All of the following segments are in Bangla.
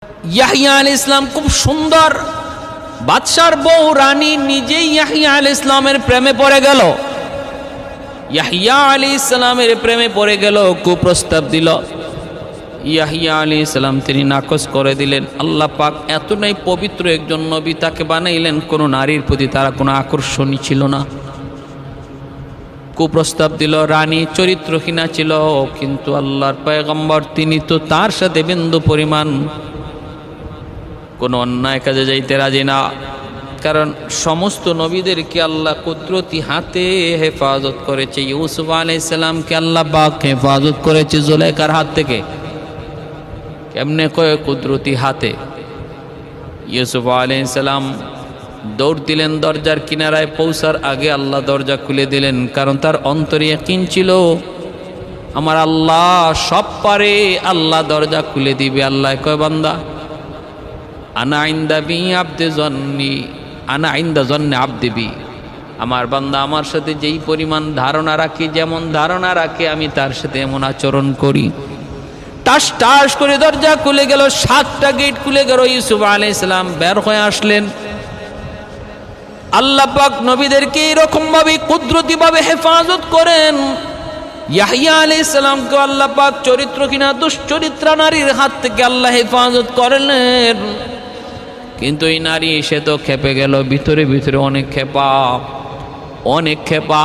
ইয়াহিয়া আলাইহিস সালাম খুব সুন্দর, বাদশার বউ রানী নিজেই ইয়াহিয়া আলাইহিস সালামের প্রেমে পড়ে গেল। ইয়াহিয়া আলাইহিস সালামের প্রেমে পড়ে গেল, কুপ্রস্তাব দিল। ইয়াহিয়া আলাইহিস সালাম তিনি নাকচ করে দিলেন। আল্লাহ পাক এতটাই পবিত্র একজন নবী তাকে বানাইলেন, কোনো নারীর প্রতি তার কোনো আকর্ষণই ছিল না। কুপ্রস্তাব দিল, রানী চরিত্রহীনা ছিল, কিন্তু আল্লাহর পয়গম্বর তিনি তো তার সাথে বিন্দু পরিমাণ কোনো অন্যায় কাজে যাইতে রাজি না। কারণ সমস্ত নবীদেরকে আল্লাহ কুদরতি হাতে হেফাজত করেছে। ইউসুফ আলাইহিস সালামকে আল্লাহ পাক হেফাজত করেছে জুলাইখার হাত থেকে। কেমনে কয়? কুদরতি হাতে। ইউসুফ আলাইহিস সালাম দৌড় দিলেন, দরজার কিনারায় পৌঁছার আগে আল্লাহ দরজা খুলে দিলেন, কারণ তার অন্তরে ইয়াকিন ছিল আমার আল্লাহ সব পারে, আল্লাহ দরজা খুলে দিবে। আল্লাহ কয়, বান্দা আনা ইনদা বি আবদি জন্নি, আনা ইনদা জন্নি আবদি বি, আমার বান্দা আমার সাথে যেই পরিমাণ ধারণা রাখে, যেমন ধারণা রাখে আমি তার সাথে এমন আচরণ করি। টাস টাস করে দরজা খুলে গেল, 7টা গেট খুলে গেল। ইউসুফ আলাইহিস সালাম বের হয়ে আসলেন। আল্লাহ পাক নবীদেরকে এরকম ভাবে কুদরতি ভাবে হেফাজত করেন। ইয়াহিয়া আলাইহিস সালামকে আল্লাহ পাক চরিত্রহীনা দুশ্চরিত্রা নারীর হাত থেকে আল্লাহ হেফাজত করলেন, কিন্তু এই নারী সে তো খেপে গেল, ভিতরে ভিতরে অনেক খেপা।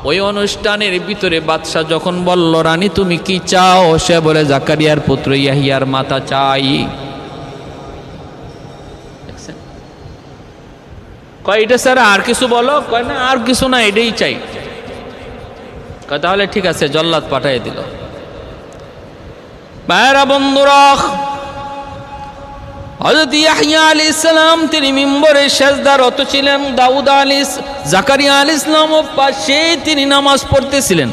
ওই অনুষ্ঠানের ভিতরে বাদশাহ যখন বলল, রানী তুমি কি চাও? সে বলে, জাকারিয়ার পুত্র ইয়াহিয়ার মাথা চাই। কয়, এটা স্যার আর কিছু বলো? কয়, না আর কিছু না, এটাই চাই। কয়, তাহলে ঠিক আছে, জল্লাদ পাঠিয়ে দিল। ভাইরা বন্ধুরা, হযরত ইয়াহিয়া আলাইহিস সালাম তিনি মিম্বরে সেজদারত ছিলেন। জাকারিয়া আলাইহিস সালামের পাশে তিনি নামাজ পড়তেছিলেন।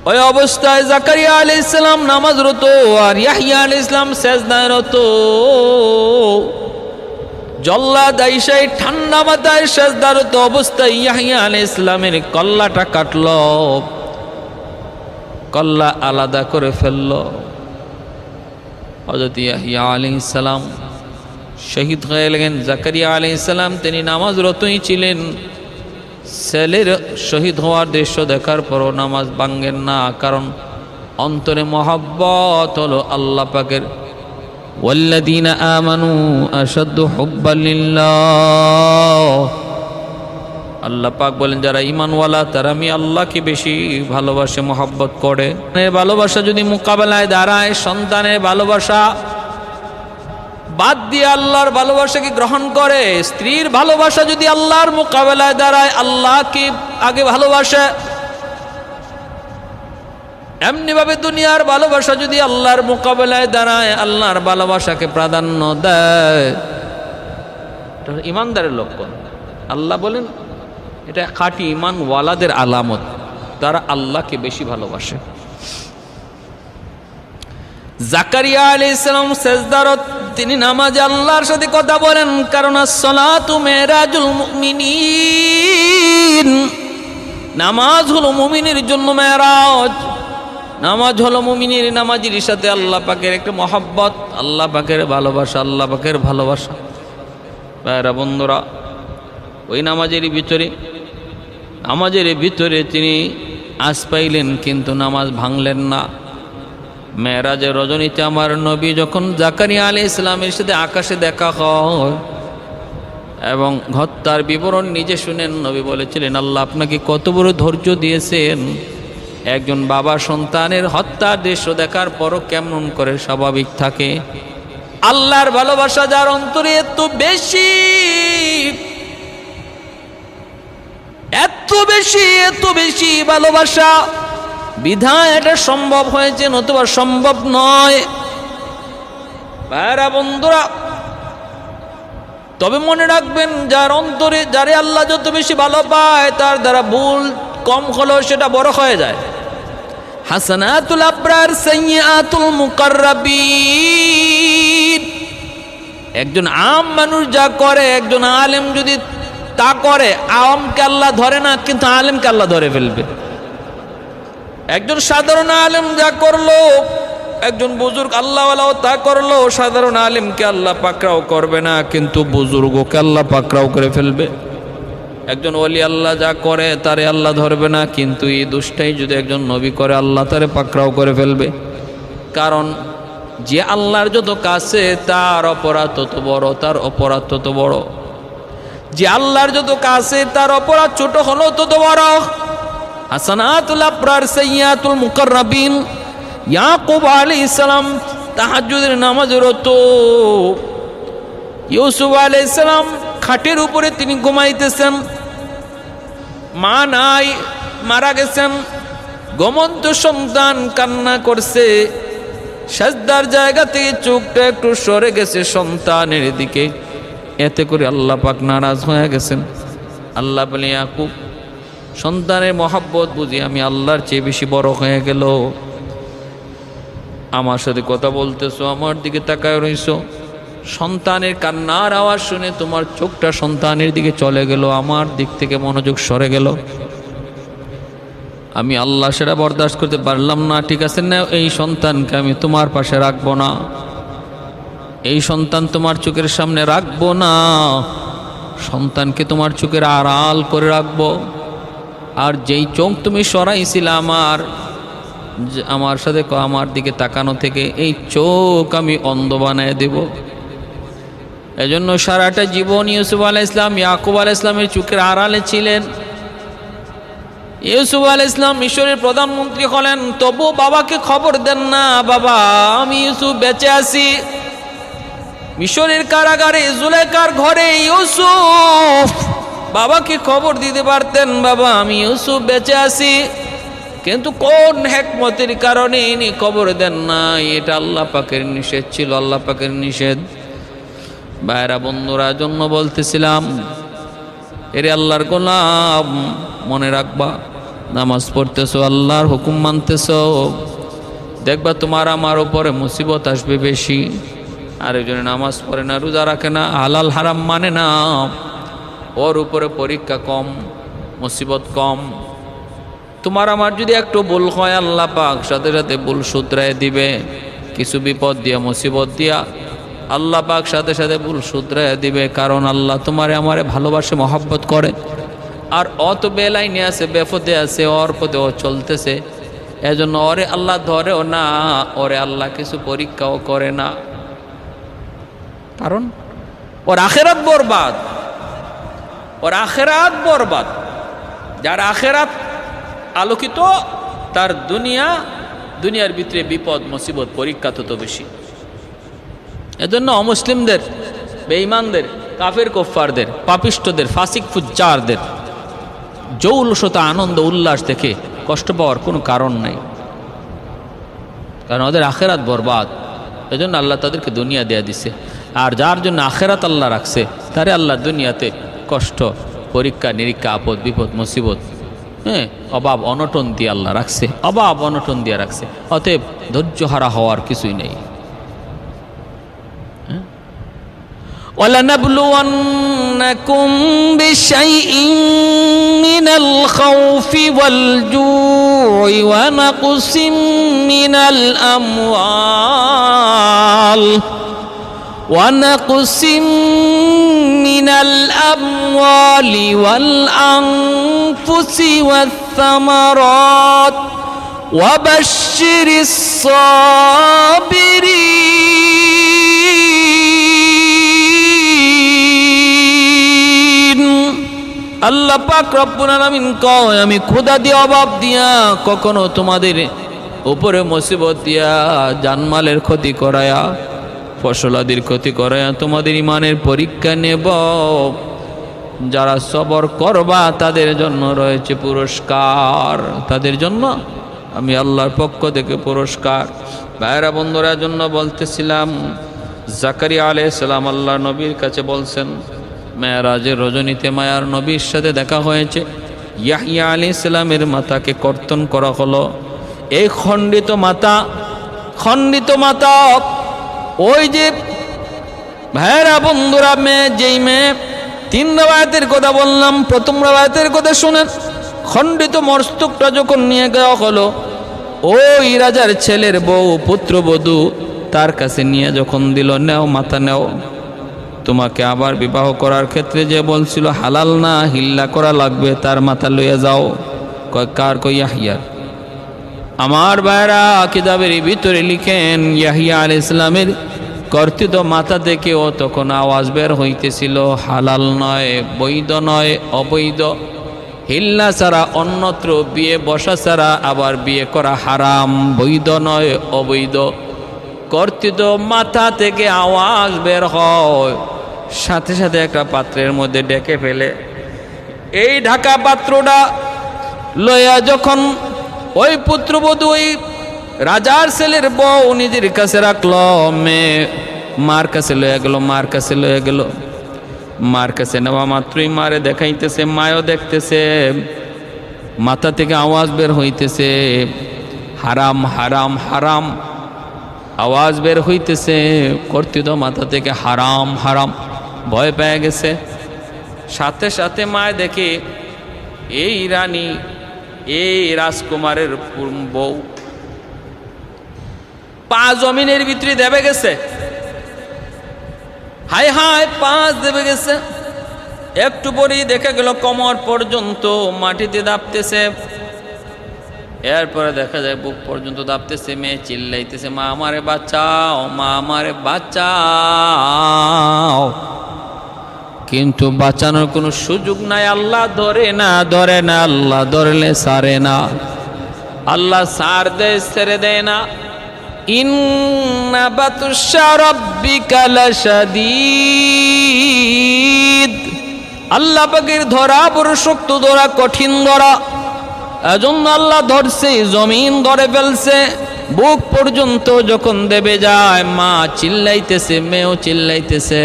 ওই অবস্থায় জাকারিয়া আলাইহিস সালাম নামাজরত আর ইয়াহিয়া আলাইহিস সালাম সেজদারত। জল্লাদ আইসাই ঠান্ডা মাথায় সেজদারত অবস্থায় ইয়াহিয়া আলাইহিস সালামের কল্লাটা কাটল, কল্লা আলাদা করে ফেলল। হযরত ইয়াহিয়া আলাইহিস সালাম শহীদ হয়ে গেলেন। জাকারিয়া আলাইহিস সালাম তিনি নামাজরতই ছিলেন। ছেলের শহীদ হওয়ার দৃশ্য দেখার পরও নামাজ ভাঙ্গেন না, কারণ অন্তরে মহব্বত হলো আল্লাহ পাকের। ওয়াল্লাযীনা আমানু আশাদ্দু হুব্বান লিল্লাহ, আল্লাহ পাক বলেন যারা ঈমানওয়ালা তারা আমি আল্লাহকে বেশি ভালোবাসে, মহব্বত করে। ভালোবাসা যদি মোকাবেলায় দাঁড়ায়, সন্তানের ভালোবাসা বাদ দিয়ে আল্লাহর ভালোবাসাকে গ্রহণ করে, স্ত্রীর ভালোবাসা যদি আল্লাহর মোকাবেলায় দাঁড়ায়, আল্লাহকে আগে ভালোবাসে, এমনি ভাবে দুনিয়ার ভালোবাসা যদি আল্লাহর মোকাবেলায় দাঁড়ায়, আল্লাহর ভালোবাসাকে প্রাধান্য দেয়, এটা ইমানদারের লক্ষণ। আল্লাহ বলেন এটা খাঁটি ইমান ওয়ালাদের আলামত, তারা আল্লাহকে বেশি ভালোবাসে। জাকারিয়া আলাইহিস সালাম সেজদারত, তিনি নামাজে আল্লাহর সাথে কথা বলেন, কারণ as-সালাতু মিরাজুল মুমিনিন, নামাজ হলো মুমিনের জন্য মেরাজ। নামাজ হলো মুমিনের, নামাজির সাথে আল্লাহ পাকের একটা মহব্বত, আল্লাহ পাকের ভালোবাসা, আল্লাহ পাকের ভালোবাসা। ভাইরা বন্ধুরা, ওই নামাজের ভিতরে তিনি আজ পাইলেন, কিন্তু নামাজ ভাঙলেন না। মেরাজের রজনীতে আমার নবী যখন জাকারিয়া আলাইহিস সালামের সাথে আকাশে দেখা হয় এবং হত্যার বিবরণ নিজে শুনেন, নবী বলেছিলেন, আল্লাহ আপনাকে কত বড় ধৈর্য দিয়েছেন। একজন বাবা সন্তানের হত্যার দৃশ্য দেখার পরও কেমন করে স্বাভাবিক থাকে। আল্লাহর ভালোবাসা যার অন্তরে এত বেশি ভালোবাসা, বিধায় এটা সম্ভব হয়েছে, নতুবা সম্ভব নয়। ভাইরা বন্ধুরা, তবে মনে রাখবেন, যার অন্তরে যারে আল্লাহ যত বেশি ভালো পায়, তার দ্বারা ভুল কম হলেও সেটা বড় হয়ে যায়। হাসানাতুল আবরার সাইয়্যাতুল মুকাররাবিন, একজন আম মানুষ যা করে, একজন আলেম যদি তা করে, আওয়ামকে আল্লাহ ধরে না, কিন্তু আলেমকে আল্লাহ ধরে ফেলবে। একজন সাধারণ আলেম যা করলো, একজন বুজুর্গ আল্লাহওয়ালাও তা করলো, সাধারণ আলেমকে আল্লাহ পাকড়াও করবে না, কিন্তু বুজুর্গকে আল্লাহ পাকড়াও করে ফেলবে। একজন ওলি আল্লাহ যা করে তারে আল্লাহ ধরবে না, কিন্তু এই দুষ্টাই যদি একজন নবী করে আল্লাহ তারে পাকড়াও করে ফেলবে। কারণ যে আল্লাহর যত কাছে তার অপরাধ তত বড়, তার অপরাধ তত বড়। যে আল্লাহর যত কাছে তার অপরাধ ছোট হলো তত বড়। হাসানাতুল আবরার সাইয়্যাতুল মুকাররাবিন। ইয়াকুব আলাইহিস সালাম তাহাজ্জুদের নামাজরত, ইউসুফ আলাইহিস সালাম খাটের উপরে তিনি ঘুমাইতেছেন, মা নাই, মারা গেছেন, ঘুমন্ত সন্তান কান্না করছে, সাজদার জায়গা থেকে চোখটা একটু সরে গেছে সন্তানের দিকে, এতে করে আল্লাহ পাক নারাজ হয়ে গেছেন। আল্লাহ বলে, ইয়াকুব সন্তানের মহব্বত বুঝি আমি আল্লাহর চেয়ে বেশি বড় হয়ে গেল, আমার সাথে কথা বলতেছো, আমার দিকে তাকায় রইছো, সন্তানের কান্নার আওয়াজ শুনে তোমার চোখটা সন্তানের দিকে চলে গেল, আমার দিক থেকে মনোযোগ সরে গেল। আমি আল্লাহ সেটা বরদাস্ত করতে পারলাম না। ঠিক আছে না, এই সন্তানকে আমি তোমার পাশে রাখবো না, এই সন্তান তোমার চোখের সামনে রাখবো না, সন্তানকে তোমার চোখের আড়াল করে রাখবো। আর যেই চোখ তুমি সরাইছিলে আমার সাথে আমার দিকে তাকানো থেকে, এই চোখ আমি অন্ধ বানায় দেব। এজন্য সারাটা জীবন ইউসুফ আলাইহিস সালাম ইয়াকুব আলাইহিস সালামের চোখের আড়ালে ছিলেন। ইউসুফ আলাইহিস সালাম মিশরের প্রধানমন্ত্রী হলেন, তবু বাবাকে খবর দেন না, বাবা আমি ইউসুফ বেঁচে আছি। মিশরের কারাগারে জুলেখার ঘরে ইউসুফ বাবাকে খবর দিতে পারতেন, বাবা আমি ইউসুফ বেঁচে আছি, কিন্তু কোন হিকমতের কারণে ইনি খবর দেন না, এটা আল্লাহ পাকের নিষেধ ছিল, আল্লাহ পাকের নিষেধ। ভাইরা বন্ধুরা, জন্য বলতেছিলাম, এরে আল্লাহর গোলাম মনে রাখবা, নামাজ পড়তেছো, আল্লাহর হুকুম মানতেছো, দেখবা তোমার আমার উপরে মুসিবত আসবে বেশি। আরেকজনে নামাজ পড়ে না, রোজা রাখে না, হালাল হারাম মানে না, ওর উপরে পরীক্ষা কম, মুসিবত কম। তোমার আমার যদি একটু ভুল হয়, আল্লাহ পাক সাথে সাথে ভুল শুধরায় দিবে। কিছু বিপদ দিয়া, মুসিবত দিয়া আল্লাহ পাক সাথে সাথে ভুল শুধরায় দিবে, কারণ আল্লাহ তোমারে আমারে ভালোবাসে, মহব্বত করে। আর অত বেলাইনে আছে, বেপথে আছে, ওর পথে ও চলতেছে, এজন্য ওরে আল্লাহ ধরেও না, ওরে আল্লাহ কিছু পরীক্ষাও করে না, কারণ ওর আখেরাত বরবাদ, ওর আখেরাত বরবাদ। যার আখেরাত আলোকিত, তার দুনিয়ার ভিতরে বিপদ মুসিবত পরীক্ষা তত বেশি। এজন্য অমুসলিমদের, বেঈমানদের, কাফের কুফফারদের, পাপিষ্ঠদের, ফাসিক ফুজ্জারদের জৌলসতা, আনন্দ উল্লাস দেখে কষ্ট পাওয়ার কোনো কারণ নাই, কারণ ওদের আখেরাত বরবাদ। এজন্য আল্লাহ তাদেরকে দুনিয়া দেয়া দিছে। আর যার জন্য আখেরাত আল্লাহ রাখছে, তারে আল্লাহ দুনিয়াতে কষ্ট, পরীক্ষা নিরীক্ষা, আপদ বিপদ মুসিবত, অভাব অনটন দিয়ে আল্লাহ রাখছে, অভাব অনটন দিয়ে রাখছে। অতএব ধৈর্যহারা হওয়ার কিছুই নেই। وَلَنَبْلُوَنَّكُمْ بِشَيْءٍ مِّنَ الْخَوْفِ وَالْجُوعِ وَنَقْصٍ مِّنَ الْأَمْوَالِ وَالْأَنفُسِ وَالثَّمَرَاتِ وَبَشِّرِ الصَّابِرِينَ। আল্লাহ পাক রব্বুল আলামিন কয়, আমি খোদা দিয়ে, অভাব দিয়া, কখনো তোমাদের উপরে মুসিবত দিয়া, জানমালের ক্ষতি করায়া, ফসলাদির ক্ষতি করায়া তোমাদের ইমানের পরীক্ষা নেব। যারা সবর করবা তাদের জন্য রয়েছে পুরস্কার, তাদের জন্য আমি আল্লাহর পক্ষ থেকে পুরস্কার। ভাইরা বন্ধুরা, জন্য বলতেছিলাম, জাকারিয়া আলাইহিস সালাম আল্লাহ নবীর কাছে বলছেন, মেরাজের রজনীতে মায়ার নবীর সাথে দেখা হয়েছে। ইয়াহইয়া আলাইহিস সালামের মাথাকে কর্তন করা হলো। এই খণ্ডিত মাথা, ওই যে ভাইরা বন্ধুরা, যেই মেয়ে 3 রাওয়ায়াতের কথা বললাম, প্রথম রাওয়ায়াতের কথা শুনেন। খণ্ডিত মস্তকটা যখন নিয়ে যাওয়া হলো, ওই রাজার ছেলের বউ পুত্রবধূ তার কাছে নিয়ে যখন দিল, নেও মাথা নেও, তোমাকে আবার বিবাহ করার ক্ষেত্রে যে বলছিল হালাল না হিল্লা করা লাগবে, তার মাথা লইয়া যাও। কয় কার? কই ইয়াহিয়ার। আমার ভাইরা কিতাবের ভিতরে লিখেন ইয়াহিয়া আলাইহিস সালামের কর্তিত মাথা থেকেও তখন আওয়াজ বের হইতেছিল, হালাল নয়, বৈধ নয়, অবৈধ, হিল্লা ছাড়া অন্যত্র বিয়ে বসা ছাড়া আবার বিয়ে করা হারাম, বৈধ নয়, অবৈধ। কর্তিত মাথা থেকে আওয়াজ বের হয়, সাথে সাথে একটা পাত্রের মধ্যে ডেকে ফেলে। এই ঢাকা পাত্রটা লইয়া যখন ওই পুত্রবধূ ওই রাজার ছেলের বউ নিজের কাছে রাখলো, মেয়ে মার কাছে লইয়া গেল, মার কাছে লইয়া গেল। মার কাছে নেওয়া মাত্রই মারে দেখাইতেছে, মায়ও দেখতেছে, মাথা থেকে আওয়াজ বের হইতেছে, হারাম হারাম হারাম আওয়াজ বের হইতেছে, কর্তিত মাথা থেকে হারাম হারাম। ভয় পেয়ে গেছে। সাথে সাথে মায় দেখে এই রানী, এই রাজকুমারের বউ পা জমিনের ভিতরে দেবে গেছে। হায় হায়, পাঁচ দেবে গেছে। একটু পরেই দেখে গেল কোমর পর্যন্ত মাটিতে দাপতেছে। এরপরে দেখা যায় বুক পর্যন্ত দাপতেছে। মেয়ে চিল্লাইতেছে, মা আমারে বাঁচাও, মা আমারে বাঁচাও। কিন্তু বাঁচানোর কোনো সুযোগ নাই। আল্লাহ ধরে না, ধরে না, আল্লাহ ধরলে সারে না, আল্লাহ সার দেয়, ছেড়ে দেয় না। ইন্না বাতুশা রাব্বিকা লাশাদীদ। আল্লাহ পাকের ধরা বড় শক্ত ধরা, কঠিন ধরা। এজন্য আল্লাহ ধরছে, জমিন ধরে ফেলছে। বুক পর্যন্ত যখন দেবে যায়, মা চিল্লাইতেছে, মেয়েও চিল্লাইতেছে।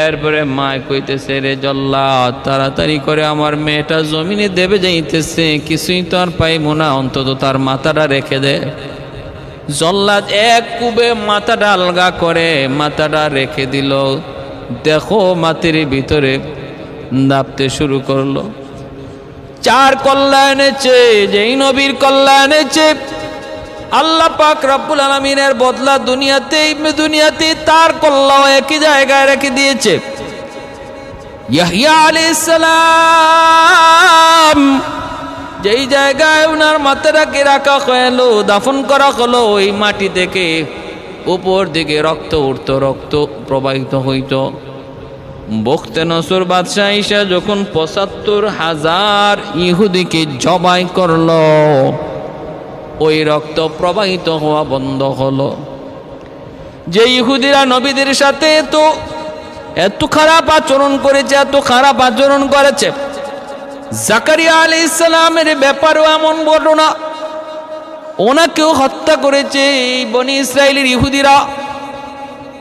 এরপরে মা কইতেছে, রে জল্লাদ, তাড়াতাড়ি করে আমার মেয়েটা জমিনে দেবে যাইতেছে, কিছুই তো আর পাইব না, অন্তত তার মাথাটা রেখে দে। জল্লাদ এক কুবে মাথাটা আলগা করে মাথাটা রেখে দিল। দেখো মাটির ভিতরে নাপতে শুরু করলো। চার কল্লা এনেছে, যেই নবীর কল্লা এনেছে আল্লাহ পাক রব্বুল আলামিনের বদলা দুনিয়াতে তার কল্লাও একই জায়গায় রেখে দিয়েছে। ইয়াহইয়া আলাইহিস সালাম যেই জায়গায় ওনার মাথাটাকে রাখা হলো, দাফন করা হলো, ওই মাটি থেকে উপর দিকে রক্ত উঠত, রক্ত প্রবাহিত হইত। বখতে নসর বাদশাহ ঈসা যখন ৭৫,০০০ ইহুদিকে জবাই করলো, ওই রক্ত প্রবাহিত হওয়া বন্ধ হলো। যে ইহুদিরা নবীদের সাথে এত খারাপ আচরণ করেছে, এত খারাপ আচরণ করেছে, জাকারিয়া আলাইহিস সালামের ব্যাপারেও এমন ঘটনা, ওনাকেও হত্যা করেছে এই বনি ইসরাইলের ইহুদিরা।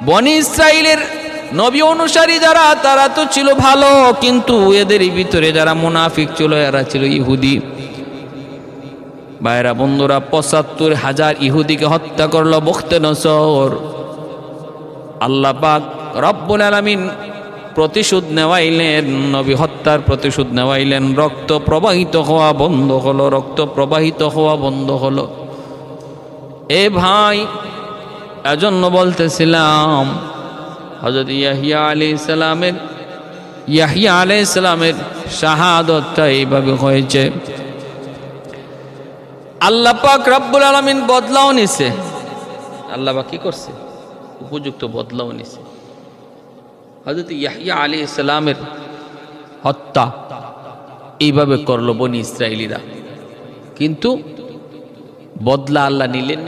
বনি ইসরাইলের নবী অনুসারী যারা, তারা তো ছিল ভালো, কিন্তু এদের ভিতরে যারা মুনাফিক ছিল, এরা ছিল ইহুদি। ভাইরা বন্ধুরা, ৭৫,০০০ ইহুদিকে হত্যা করলো বখতে নসর। আল্লাহ পাক রব্বুল আলামিন প্রতিশোধ নেওয়াইলেন, নবী হত্যার প্রতিশোধ নেওয়াইলেন। রক্ত প্রবাহিত হওয়া বন্ধ হলো, রক্ত প্রবাহিত হওয়া বন্ধ হলো। এ ভাই, এজন্য বলতেছিলাম হযরত ইয়াহইয়া আলাইহিস সালামের শাহাদাতটা এইভাবে হয়েছে। আল্লাহ পাক রব্বুল আলামিন বদলাও নিছে। আল্লাহ পাক কি করছে? উপযুক্ত বদলাও নিছে। হযরত ইয়াহইয়া আলাইহিস সালামের হত্যা এইভাবে করলো বনি ইসরাইলীরা, কিন্তু বদলা আল্লাহ নিলেন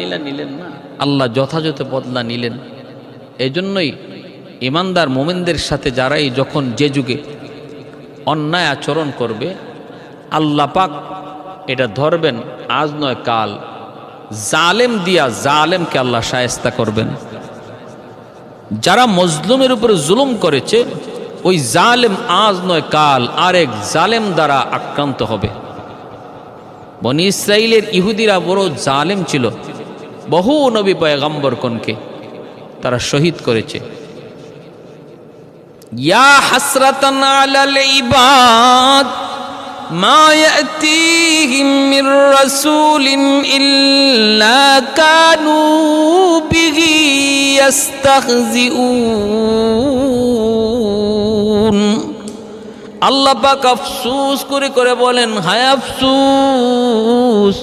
না। আল্লাহ যথাযথ বদলা নিলেন। এজন্যই ইমানদার মোমেনদের সাথে যারাই যখন যে যুগে অন্যায় আচরণ করবে, আল্লাহ পাক এটা ধরবেন, আজ নয় কাল। জালেম দিয়া জালেমকে আল্লাহ শায়েস্তা করবেন। যারা মজলুমের উপরে জুলুম করেছে, ওই জালেম আজ নয় কাল আরেক জালেম দ্বারা আক্রান্ত হবে। বনি ইসরাইলের ইহুদিরা বড় জালেম ছিল, বহু নবী পয়গম্বরগণকে তারা শহীদ করেছে। ইয়া হাসরাতান আলাল ইবাদ, মা ইয়াতিহিম মির রাসূলিন ইল্লা কানু বিহি ইস্তাহজিউন। আল্লাহ পাক আফসোস করে করে বলেন, হায় আফসোস,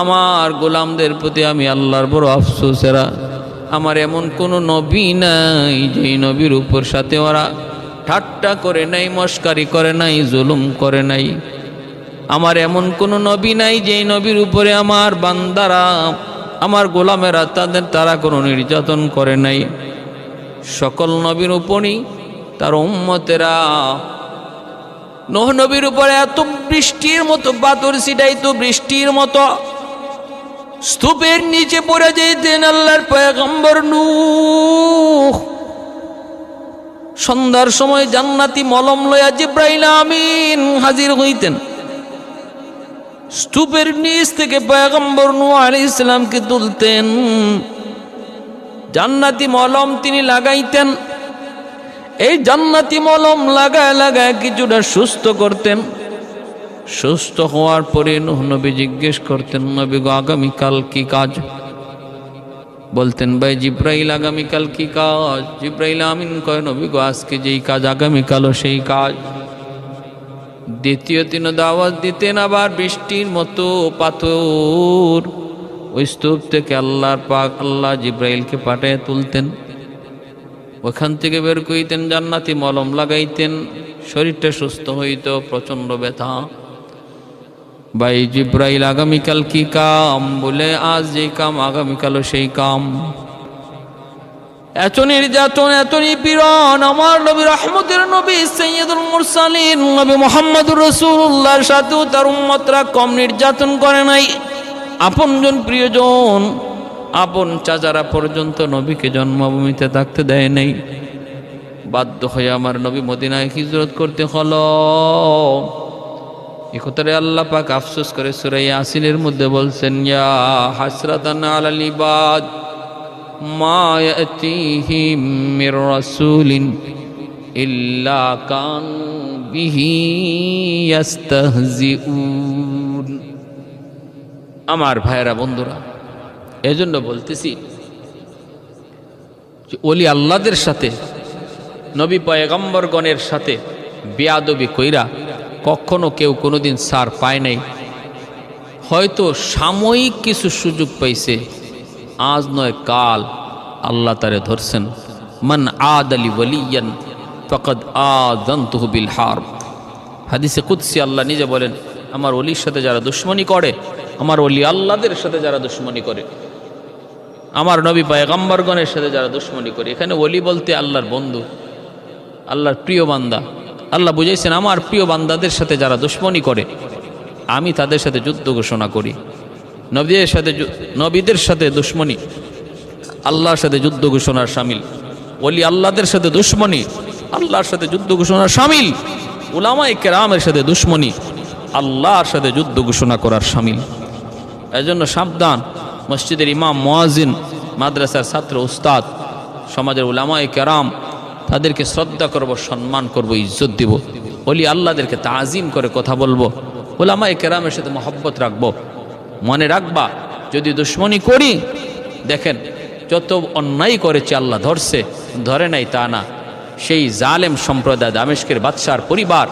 আমার গোলামদের প্রতি আমি আল্লাহর বড় আফসোস। এরা আমার এমন কোনো নবী নাই যেই নবীর উপর সাথে ওরা ঠাট্টা করে নাই, মস্কারি করে নাই, জুলুম করে নাই। আমার এমন কোনো নবী নাই যেই নবীর উপরে আমার বান্দারা, আমার গোলামেরা তারা কোনো নির্যাতন করে নাই। সকল নবীর উপরই তার উম্মতেরা নূহ নবীর উপরে এত বৃষ্টির মতো পাথর ছিটাইতো, বৃষ্টির মতো স্তূপের নিচে পড়ে যেতেন আল্লাহর পয়গম্বর নূহ। সন্ধ্যার সময় জান্নাতি মলম লয়া জিব্রাইল আমিন হাজির হইতেন। স্তূপের নিচ থেকে পয়গম্বর নূহ আলাইহিস সালামকে তুলতেন, জান্নাতি মলম তিনি লাগাইতেন। এই জান্নাতি মলম লাগায় লাগায় কিছুটা সুস্থ করতেন। সুস্থ হওয়ার পরে নূহ নবী জিজ্ঞেস করতেন, নবী গো আগামীকাল কি কাজ? বলতেন, ভাই জিব্রাইল আগামীকাল কি কাজ? জিব্রাইল আমিন কয়, নবী গো আজকে যেই কাজ আগামীকালও সেই কাজ। দ্বিতীয় দিন দাওয়াত দিতেন, আবার বৃষ্টির মতো পাথর ওই স্তূপ থেকে আল্লাহর পাক আল্লাহ জিব্রাইলকে পাঠিয়ে তুলতেন। ওখান থেকে বের করিতেন, জান্নাতি মলম লাগাইতেন, শরীরটা সুস্থ হইত। প্রচন্ড ব্যথা। ভাই জিব্রাইল আগামীকাল কি কাম? বলে আজ যেই কাম আগামীকালও সেই কাম। এত নির্যাতন, এত নিপীড়ন আমার নবী, রহমতের নবী, সাইয়্যিদুল মুরসালিন নবী মুহাম্মদুর রাসূলুল্লাহর সাথেও তার উম্মতরা কম নির্যাতন করে নাই। আপনজন, প্রিয়জন, আপন চাচারা পর্যন্ত নবীকে জন্মভূমিতে থাকতে দেয় নাই। বাধ্য হয়ে আমার নবী মদিনায় হিজরত করতে হলো। এ কথারে আল্লাহ পাক আফসোস করে সূরা ইয়াসিনের মধ্যে বলছেন, ইয়া হাসরাতান আলাল ইবাদ মা ইয়াতিহিম মির রাসূলিন ইল্লা কানু বিহি ইস্তাহজিউন। আমার ভাইয়েরা, বন্ধুরা, এজন্য বলতেছি যে ওলি আল্লাহদের সাথে, নবী পয়গম্বরগণের সাথে বেয়াদবি কইরা কখনো কেউ কোনোদিন সার পায় নাই। হয়তো সাময়িক কিছু সুযোগ পাইছে, আজ নয় কাল আল্লাহ তারে ধরছেন। মান আদালি ওয়ালিয়ান ফাকাদ আযানতুহু বিল হারব। হাদিসে কুদসি আল্লাহ নিজে বলেন, আমার ওলির সাথে যারা দুশমনী করে, আমার ওলি আল্লাহদের সাথে যারা দুশমনী করে, আমার নবী পয়গম্বরগণের সাথে যারা দুশমনী করে, এখানে ওলি বলতে আল্লাহর বন্ধু, আল্লাহর প্রিয় বান্দা। আল্লাহ বুঝাইছেন, আমার প্রিয় বান্দাদের সাথে যারা দুশমনী করে আমি তাদের সাথে যুদ্ধ ঘোষণা করি। নবীদের সাথে দুশমনী আল্লাহর সাথে যুদ্ধ ঘোষণার শামিল। ওলি আল্লাহদের সাথে দুশমনী আল্লাহর সাথে যুদ্ধ ঘোষণার শামিল। উলামায়ে কেরামের সাথে দুশমনী আল্লাহর সাথে যুদ্ধ ঘোষণা করার শামিল। এজন্য সাবধান। মসজিদের ইমাম, মুয়াজ্জিন, মাদ্রাসার ছাত্র, উস্তাদ, সমাজের উলামায়ে কেরাম, তাদেরকে শ্রদ্ধা করব, সম্মান করব, ইজ্জত দিব। ওলি আল্লাহদেরকে তাজিম করে কথা বলবো। উলামায়ে কেরামের সাথে মহব্বত রাখবো। মনে রাখবা, যদি দুশমনী করি, দেখেন যত অন্যায় করেছে আল্লাহ ধরছে, ধরে নাই তা না। সেই জালেম সম্প্রদায় দামেস্কের বাদশার পরিবার,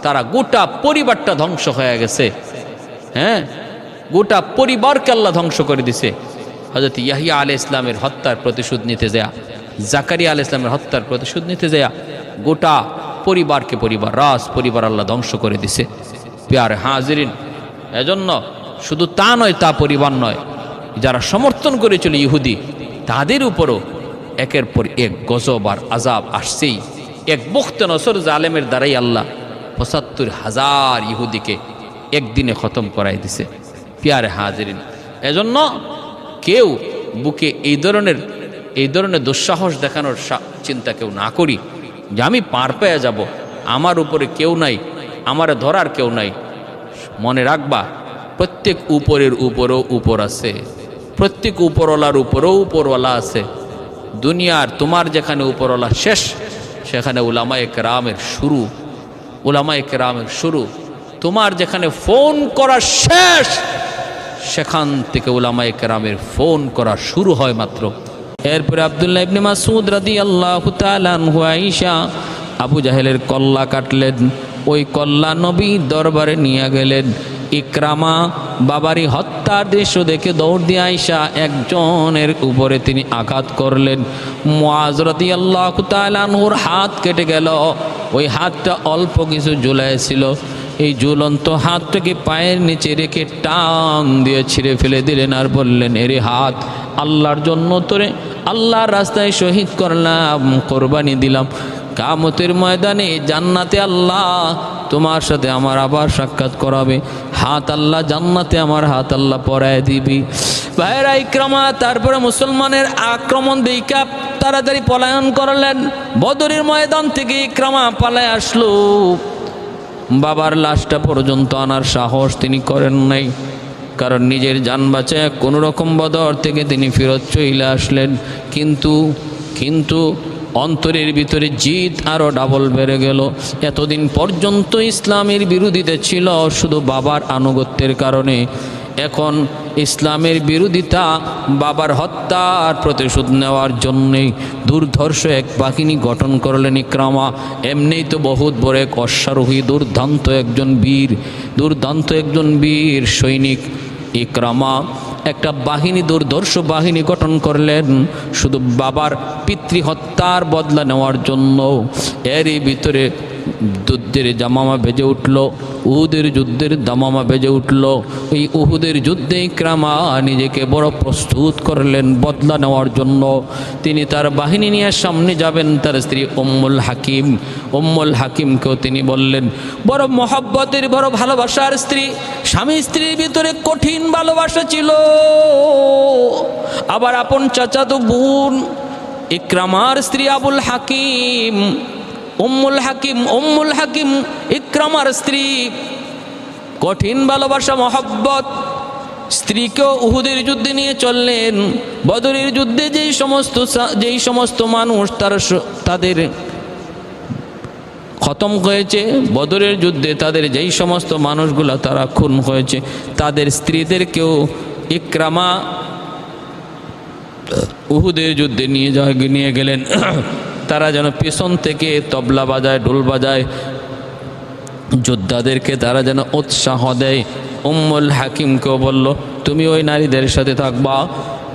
তারা গোটা পরিবারটা ধ্বংস হয়ে গেছে। হ্যাঁ, গোটা পরিবারকে আল্লাহ ধ্বংস করে দিছে। হযরত ইয়াহিয়া আলাইহিস সালামের হত্যার প্রতিশোধ নিতে যায়, জাকারিয়া আলাইহিস সালামের হত্যার প্রতিশোধ নিতে যায়, গোটা পরিবারকে, রাজ পরিবার আল্লাহ ধ্বংস করে দিছে। প্যারে হাজিরিন, এজন্য শুধু তা নয়, তা পরিবার নয়, যারা সমর্থন করেছিল ইহুদি, তাদের উপরও একের পর এক গজব আর আযাব আসছেই। এক বখতে নসর জালেমের দ্বারাই আল্লাহ ৭৫,০০০ ইহুদিকে একদিনে খতম করাই দিছে। প্যারে হাজিরিন, এজন্য কেউ বুকে এই ধরনের দুঃসাহস দেখানোর চিন্তা কেউ না করি যে আমি পার পেয়ে যাব, আমার উপরে কেউ নাই, আমারে ধরার কেউ নাই। মনে রাখবা, প্রত্যেক উপরের উপরও উপর আছে, প্রত্যেক উপরওয়ালার উপরেও উপরওয়ালা আছে। দুনিয়ার তোমার যেখানে উপরওয়ালা শেষ, সেখানে উলামায়ে কেরামের শুরু। উলামায়ে কেরামের শুরু। তোমার যেখানে ফোন করা শেষ সেখান থেকে উলামায়ে কেরামের ফোন করা শুরু হয় মাত্র। এরপরে আব্দুল্লাহ ইবনে মাসউদ রাদিয়াল্লাহু তাআলা আনহু আয়েশা আবু জাহেলের কল্লা কাটলেন, ওই কল্লা নবী দরবারে নিয়ে গেলেন। ইকরামা বাবারি হত্যার দৃশ্য দেখে দৌড় দিয়ে আয়েশা একজনের উপরে তিনি আঘাত করলেন। মুআজ রাদিয়াল্লাহু তাআলা আনহুর হাত কেটে গেল, ওই হাতটা অল্প কিছু ঝুলাইছিল, এই ঝুলন্ত হাতটাকে পায়ের নিচে রেখে টান দিয়ে ছিঁড়ে ফেলে দিলেন আর বললেন, এরে হাত, আল্লাহর জন্য তোরে আল্লাহর রাস্তায় শহীদ করলাম, কোরবানি দিলাম, কিয়ামতের ময়দানে জান্নাতে আল্লাহ তোমার সাথে আমার আবার সাক্ষাৎ করাবে, হাত আল্লাহ জান্নাতে আমার হাত আল্লাহ পরায় দিবি। ভাইরা, ইকরামা তারপরে মুসলমানের আক্রমণ দেখা তাড়াতাড়ি পলায়ন করলেন। বদরের ময়দান থেকে ইকরামা পালায় আসলো, বাবার লাশটা পর্যন্ত আনার সাহস তিনি করেন নাই, কারণ নিজের জান বাঁচায় কোনো রকম বদর থেকে তিনি ফেরত চলে আসলেন। কিন্তু অন্তরের ভিতরে জিদ আরও ডাবল বেড়ে গেল। এতদিন পর্যন্ত ইসলামের বিরোধিতা ছিল শুধু বাবার আনুগত্যের কারণে, এখন ইসলামের বিরোধিতা বাবার হত্যার প্রতিশোধ নেওয়ার জন্যে দুর্ধর্ষ এক বাহিনী গঠন করলেন ইকরামা। এমনিই তো বহুত বড় এক অশ্বারোহী, দুর্দান্ত একজন বীর সৈনিক। ইকরামা একটা বাহিনী, দুর্ধর্ষ বাহিনী গঠন করলেন শুধু বাবার পিতৃহত্যার বদলা নেওয়ার জন্য। এরই ভিতরে যুদ্ধের জামামা বেজে উঠল, উহুদের যুদ্ধের দামামা বেজে উঠল। এই উহুদের যুদ্ধে ইকরামা নিজেকে বড় প্রস্তুত করলেন বদলা নেওয়ার জন্য। তিনি তার বাহিনী নিয়ে সামনে যাবেন। তার স্ত্রী উম্মুল হাকিমকেও তিনি বললেন, বড় মহব্বতের, বড় ভালোবাসার স্ত্রী, স্বামী স্ত্রীর ভিতরে কঠিন ভালোবাসা ছিল। আবার আপন চাচাতো বোন ইকরামার স্ত্রী উম্মুল হাকিম ইকরামার স্ত্রী, কঠিন ভালোবাসা মহব্বত। স্ত্রীকেও উহুদের যুদ্ধে নিয়ে চললেন। বদরের যুদ্ধে যেই সমস্ত মানুষ তাদের খতম হয়েছে, বদরের যুদ্ধে তাদের যেই সমস্ত মানুষগুলো তারা খুন হয়েছে, তাদের স্ত্রীদেরকেও ইকরামা উহুদের যুদ্ধে নিয়ে গেলেন। তারা যেন পেছন থেকে তবলা বাজায়, ঢোল বাজায়, যোদ্ধাদেরকে তারা যেন উৎসাহ দেয়। উম্মুল হাকিমকেও বলল, তুমি ওই নারীদের সাথে থাকবা,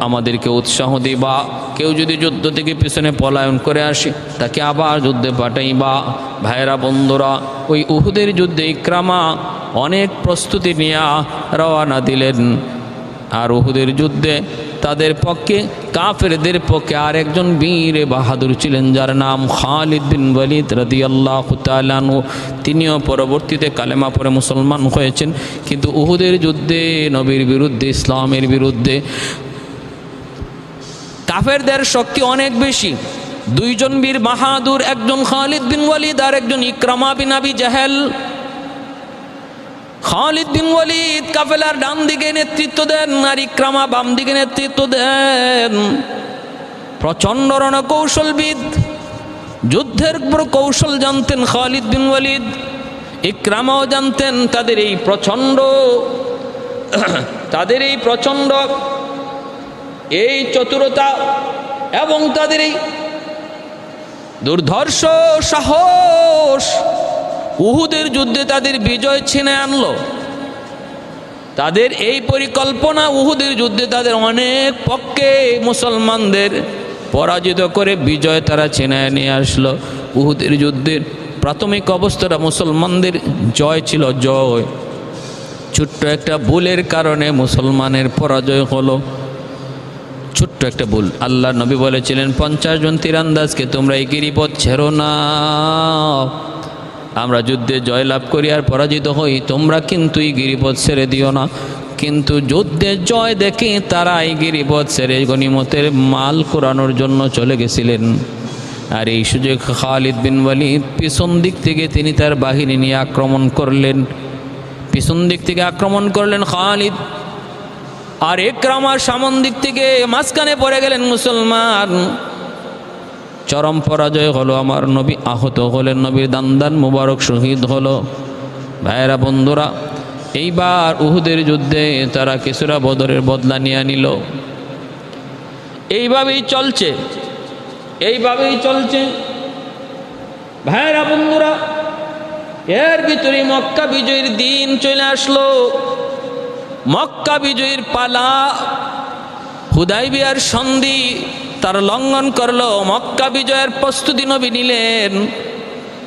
আমাদেরকে উৎসাহ দিবা। কেউ যদি যুদ্ধ থেকে পিছনে পলায়ন করে আসে তাকে আবার যুদ্ধে পাঠাইবা। ভাইরা বন্ধুরা, ওই উহুদের যুদ্ধে ইকরামা অনেক প্রস্তুতি নিয়ে রওনা দিলেন। আর উহুদের যুদ্ধে তাদের পক্ষে, কাফেরদের পক্ষে আরেকজন বীর বাহাদুর ছিলেন, যার নাম খালিদ বিন ওয়ালিদ রাদিয়াল্লাহু তাআলা আনহু। তিনিও পরবর্তীতে কালেমা পড়ে মুসলমান হয়েছেন। কিন্তু উহুদের যুদ্ধে নবীর বিরুদ্ধে, ইসলামের বিরুদ্ধে কাফেরদের শক্তি অনেক বেশি। দুইজন বীর বাহাদুর, একজন খালিদ বিন ওয়ালিদ আর একজন ইকরামা বিন আবি জাহেল। খালিদ বিন ওয়ালিদ কাফেলার ডান দিকে নেতৃত্ব দেন আর ইকরামা বাম দিকে নেতৃত্ব দেন। প্রচণ্ড রণকৌশলবিদ, যুদ্ধের কৌশল জানতেন খালিদ বিন ওয়ালিদ। ইকরামাও জানতেন তাদের এই প্রচণ্ড এই চতুরতা এবং তাদের এই দুর্ধর্ষ সাহস উহুদের যুদ্ধে তাদের বিজয় ছিনে আনলো। তাদের এই পরিকল্পনা উহুদের যুদ্ধে তাদের অনেক পক্ষে মুসলমানদের পরাজিত করে বিজয় তারা ছিনায় নিয়ে আসলো। উহুদের যুদ্ধের প্রাথমিক অবস্থাটা মুসলমানদের জয় ছিল, জয়। ছোট্ট একটা ভুলের কারণে মুসলমানের পরাজয় হলো। ছোট্ট একটা ভুল। আল্লাহ নবী বলেছিলেন, 50 জন তীরন্দাজকে তোমরা এই গিরিপথ ছেড়ো না। আমরা যুদ্ধে জয়লাভ করি আর পরাজিত হই, তোমরা কিন্তু এই গিরিপথ ছেড়ে দিও না। কিন্তু যুদ্ধে জয় দেখে তারা এই গিরিপথ ছেড়ে গনিমতের মাল কুড়ানোর জন্য চলে গেছিলেন। আর এই সুযোগ খালিদ বিন ওয়ালিদ পিছন দিক থেকে তিনি তার বাহিনী নিয়ে আক্রমণ করলেন। খালিদ আর ইকরামার সামন দিক থেকে মাঝখানে পড়ে গেলেন মুসলমান। চরম পরাজয় হলো। আমার নবী আহত হলেন, নবীর দান্দান মুবারক শহীদ হলো। ভাইয়েরা বন্ধুরা, এইবার উহুদের যুদ্ধে তারা কিছুটা বদরের বদলা নিয়ে নিল। এইভাবেই চলছে, এইভাবেই চলছে। ভাইয়েরা বন্ধুরা, এর ভিতরে মক্কা বিজয়ের দিন চলে আসলো। মক্কা বিজয়ের পালা, হুদাইবিয়ার সন্ধি তার লঙ্ঘন করলো। মক্কা বিজয়ের প্রস্তুতি নবী নিলেন।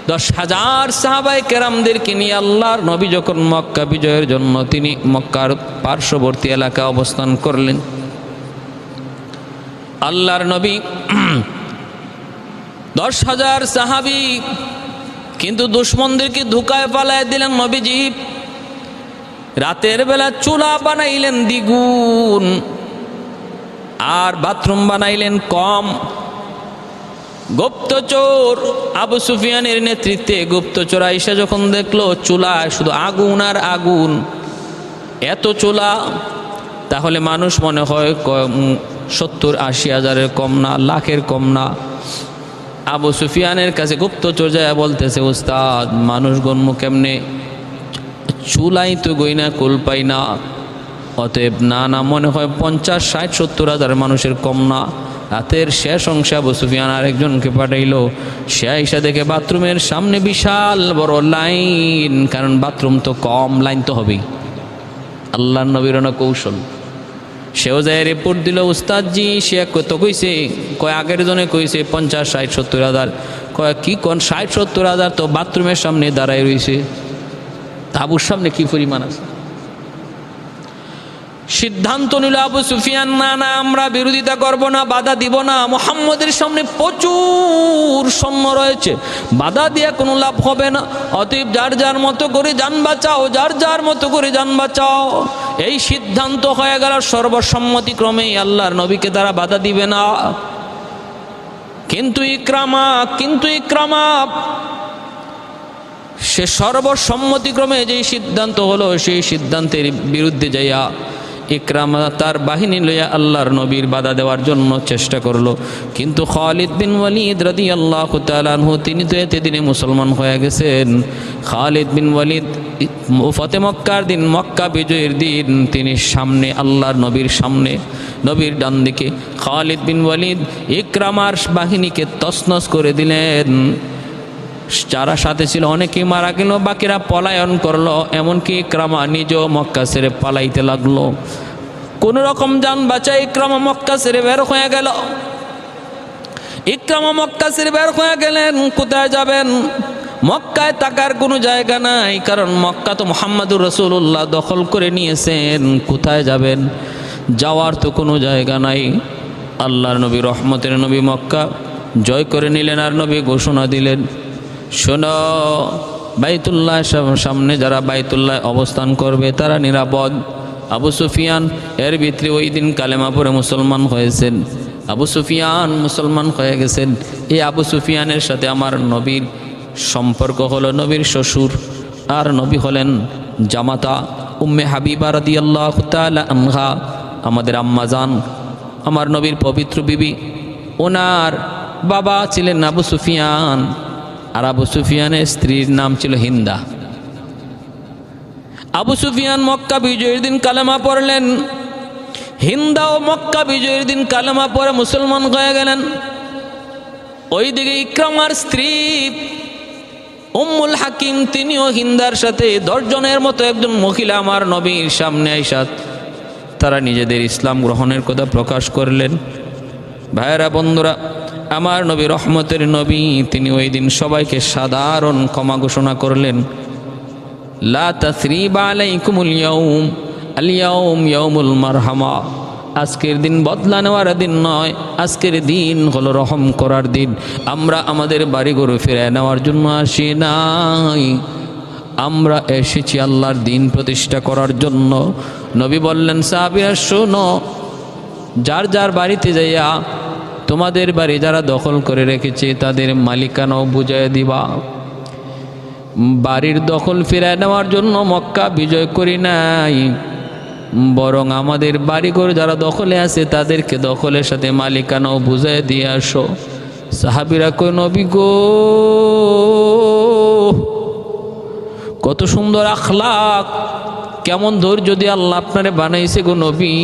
10,000 সাহাবায়ে কেরামদেরকে নিয়ে আল্লাহর নবী যখন মক্কা বিজয়ের জন্য তিনি মক্কার পার্শ্ববর্তী এলাকা অবস্থান করলেন, আল্লাহর নবী 10,000 সাহাবী কিন্তু দুশমনদেরকে ধোঁকায় পালায় দিলেন। নবীজি রাতের বেলা চুলা বানাইলেন দ্বিগুণ আর বাথরুম বানাইলেন কম। গুপ্তচর আবু সুফিয়ানের নেতৃত্বে গুপ্তচর আইসা যখন দেখলো চুলায় শুধু আগুন আর আগুন, এত চুলা, তাহলে মানুষ মনে হয় 70-80 হাজারের কম না, লাখের কম না। আবু সুফিয়ানের কাছে গুপ্তচর যায় বলতেছে, উস্তাদ মানুষ গণ্য কেমনে, চুলাই তো গইনা কুল পাই না, অতএব না না মনে হয় 50-60-70 হাজার মানুষের কম না। রাতের শেষ অংশে আবু সুফিয়ান আরেকজনকে পাঠাইলো। সে আইসা দেখে বাথরুমের সামনে বিশাল বড় লাইন, কারণ বাথরুম তো কম, লাইন তো হবেই। আল্লাহ নবীর কৌশল। সেও যায় রিপোর্ট দিল, উস্তাদজি সে কত কইছে, কয় আগের জনে কইছে 50-60-70 হাজার। কয় কি কোন 60-70 হাজার তো বাথরুমের সামনে দাঁড়ায় রয়েছে, তাবুর সামনে কি পরিমাণ আছে। সিদ্ধান্ত নিল আবু সুফিয়ান, না না আমরা বিরোধিতা করব না, বাধা দিব না। মুহাম্মদের সামনে প্রচুর সৈন্য রয়েছে, বাধা দিয়ে কোনো লাভ হবে না। অতএব যার যার মতো করে যান বাঁচাও, যার যার মতো করে যান বাঁচাও। এই সিদ্ধান্ত হয়ে গেল সর্বসম্মতিক্রমে, আল্লাহর নবীকে তারা বাধা দিবে না। কিন্তু ইকরামা সে সর্বসম্মতিক্রমে যেই সিদ্ধান্ত হলো, সেই সিদ্ধান্তের বিরুদ্ধে যাইয়া ইকরামা তার বাহিনী লইয়া আল্লাহর নবীর বাধা দেওয়ার জন্য চেষ্টা করলো। কিন্তু খালিদ বিন ওয়ালিদ রাদিয়াল্লাহু তাআলা আনহু তিনি তো এতে দিনে মুসলমান হয়ে গেছেন। খালিদ বিন ওয়ালিদ ফতে মক্কার দিন, মক্কা বিজয়ের দিন তিনি সামনে, আল্লাহর নবীর সামনে, নবীর ডান দিকে খালিদ বিন ওয়ালিদ ইকরামার বাহিনীকে তছনছ করে দিলেন। যারা সাথে ছিল অনেকেই মারা গেল, বাকিরা পলায়ন করলো। এমনকি ইকরামা নিজেও মক্কা ছেড়ে পালাইতে লাগলো। কোন রকম যান বাঁচায় ইকরামা মক্কা ছেড়ে বের হয়ে গেল। ইকরামা মক্কা ছেড়ে বের হয়ে গেলেন। কোথায় যাবেন? মক্কায় থাকার কোনো জায়গা নাই, কারণ মক্কা তো মুহাম্মাদুর রাসূলুল্লাহ দখল করে নিয়েছেন। কোথায় যাবেন? যাওয়ার তো কোনো জায়গা নাই। আল্লাহর নবী রহমতের নবী মক্কা জয় করে নিলেন আর নবী ঘোষণা দিলেন, শোনো বাইতুল্লাহ সামনে যারা বাইতুল্লাহ অবস্থান করবে তারা নিরাপদ। আবু সুফিয়ান এর ভিতরে ওই দিন কালেমা পড়ে মুসলমান হয়েছেন। আবু সুফিয়ান মুসলমান হয়ে গেছেন। এই আবু সুফিয়ানের সাথে আমার নবীর সম্পর্ক হলো নবীর শ্বশুর, আর নবী হলেন জামাতা উম্মে হাবিবা রাদিয়াল্লাহু তাআলা আনহা, আমাদের আম্মা জান, আমার নবীর পবিত্র বিবি। ওনার বাবা ছিলেন আবু সুফিয়ান, আর আবু সুফিয়ানের স্ত্রীর নাম ছিল হিন্দা। আবু সুফিয়ান মক্কা বিজয়ের দিন কালেমা পড়লেন। হিন্দাও মক্কা বিজয়ের দিন কালেমা পড়ে মুসলমান হয়ে গেলেন। ওইদিকে ইকরামার স্ত্রী উম্মুল হাকিম তিনিও হিন্দার সাথে 10 জনের মতো একজন মহিলা আমার নবীর সামনে আইসা তারা নিজেদের ইসলাম গ্রহণের কথা প্রকাশ করলেন। ভাইয়েরা বন্ধুরা, আমার নবী রহমতের নবী তিনি ওই দিন সবাইকে সাধারণ ক্ষমা ঘোষণা করলেন। লা তাসরিবা আলাইকুমুল ইয়াউম, আল ইয়াউম ইয়াউমুল মারহামা। আজকের দিন বদলা নেওয়ার দিন নয়, আজকের দিন হলো রহম করার দিন। আমরা আমাদের বাড়িঘর ফিরে নেওয়ার জন্য আসি নাই, আমরা এসেছি আল্লাহর দিন প্রতিষ্ঠা করার জন্য। নবী বললেন, সাহাবীরা শোনো, যার যার বাড়িতে যাইয়া তোমাদের বাড়ি যারা দখল করে রেখেছে তাদের মালিকানাও বুঝাইয়া দিবা। বাড়ির দখল ফিরে নেওয়ার জন্য মক্কা বিজয় করি নাই, বরং আমাদের বাড়িঘর যারা দখলে আছে তাদেরকে দখলের সাথে মালিকানাও বুঝাই দিয়ে আসো। সাহাবীরা কই, নবী গো, কত সুন্দর আখলাক, কেমন ধৈর্য দিয়ে আল্লাহ আপনারে বানাইছে গো নবী।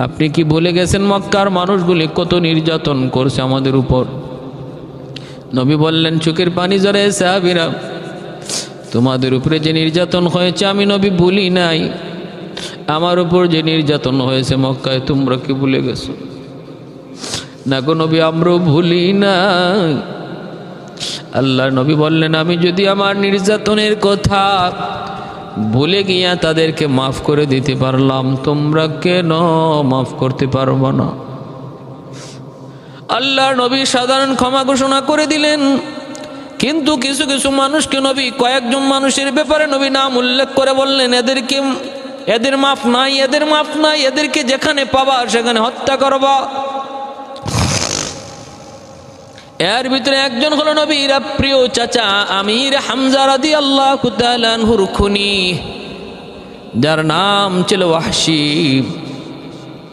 আপনি কি ভুলে গেছেন মক্কার মানুষগুলি কত নির্যাতন করছে আমাদের উপর? নবী বললেন, চোখের পানি ঝরে সাহাবীরা, তোমাদের উপরে যে নির্যাতন হয়েছে আমি নবী ভুলি নাই। আমার উপর যে নির্যাতন হয়েছে মক্কায়, তোমরা কি ভুলে গেছো? না গো নবী, আমরাও ভুলি নাই। আল্লাহ নবী বললেন, আমি যদি আমার নির্যাতনের কথা ভুলে গিয়া তাদেরকে মাফ করে দিতে পারলাম, তোমরা কেন মাফ করতে পারবো না? আল্লাহ নবী সাধারণ ক্ষমা ঘোষণা করে দিলেন, কিন্তু কিছু কিছু মানুষকে নবী, কয়েকজন মানুষের ব্যাপারে নবী নাম উল্লেখ করে বললেন, এদের মাফ নাই, এদের মাফ নাই, এদেরকে যেখানে পাবা সেখানে হত্যা করবা। এর ভিতরে একজন হলো নবীর প্রিয় চাচা আমির হামজা রাদিয়াল্লাহু তাআলা আনহুর খুনি, যার নাম ছিল ওয়াহশী।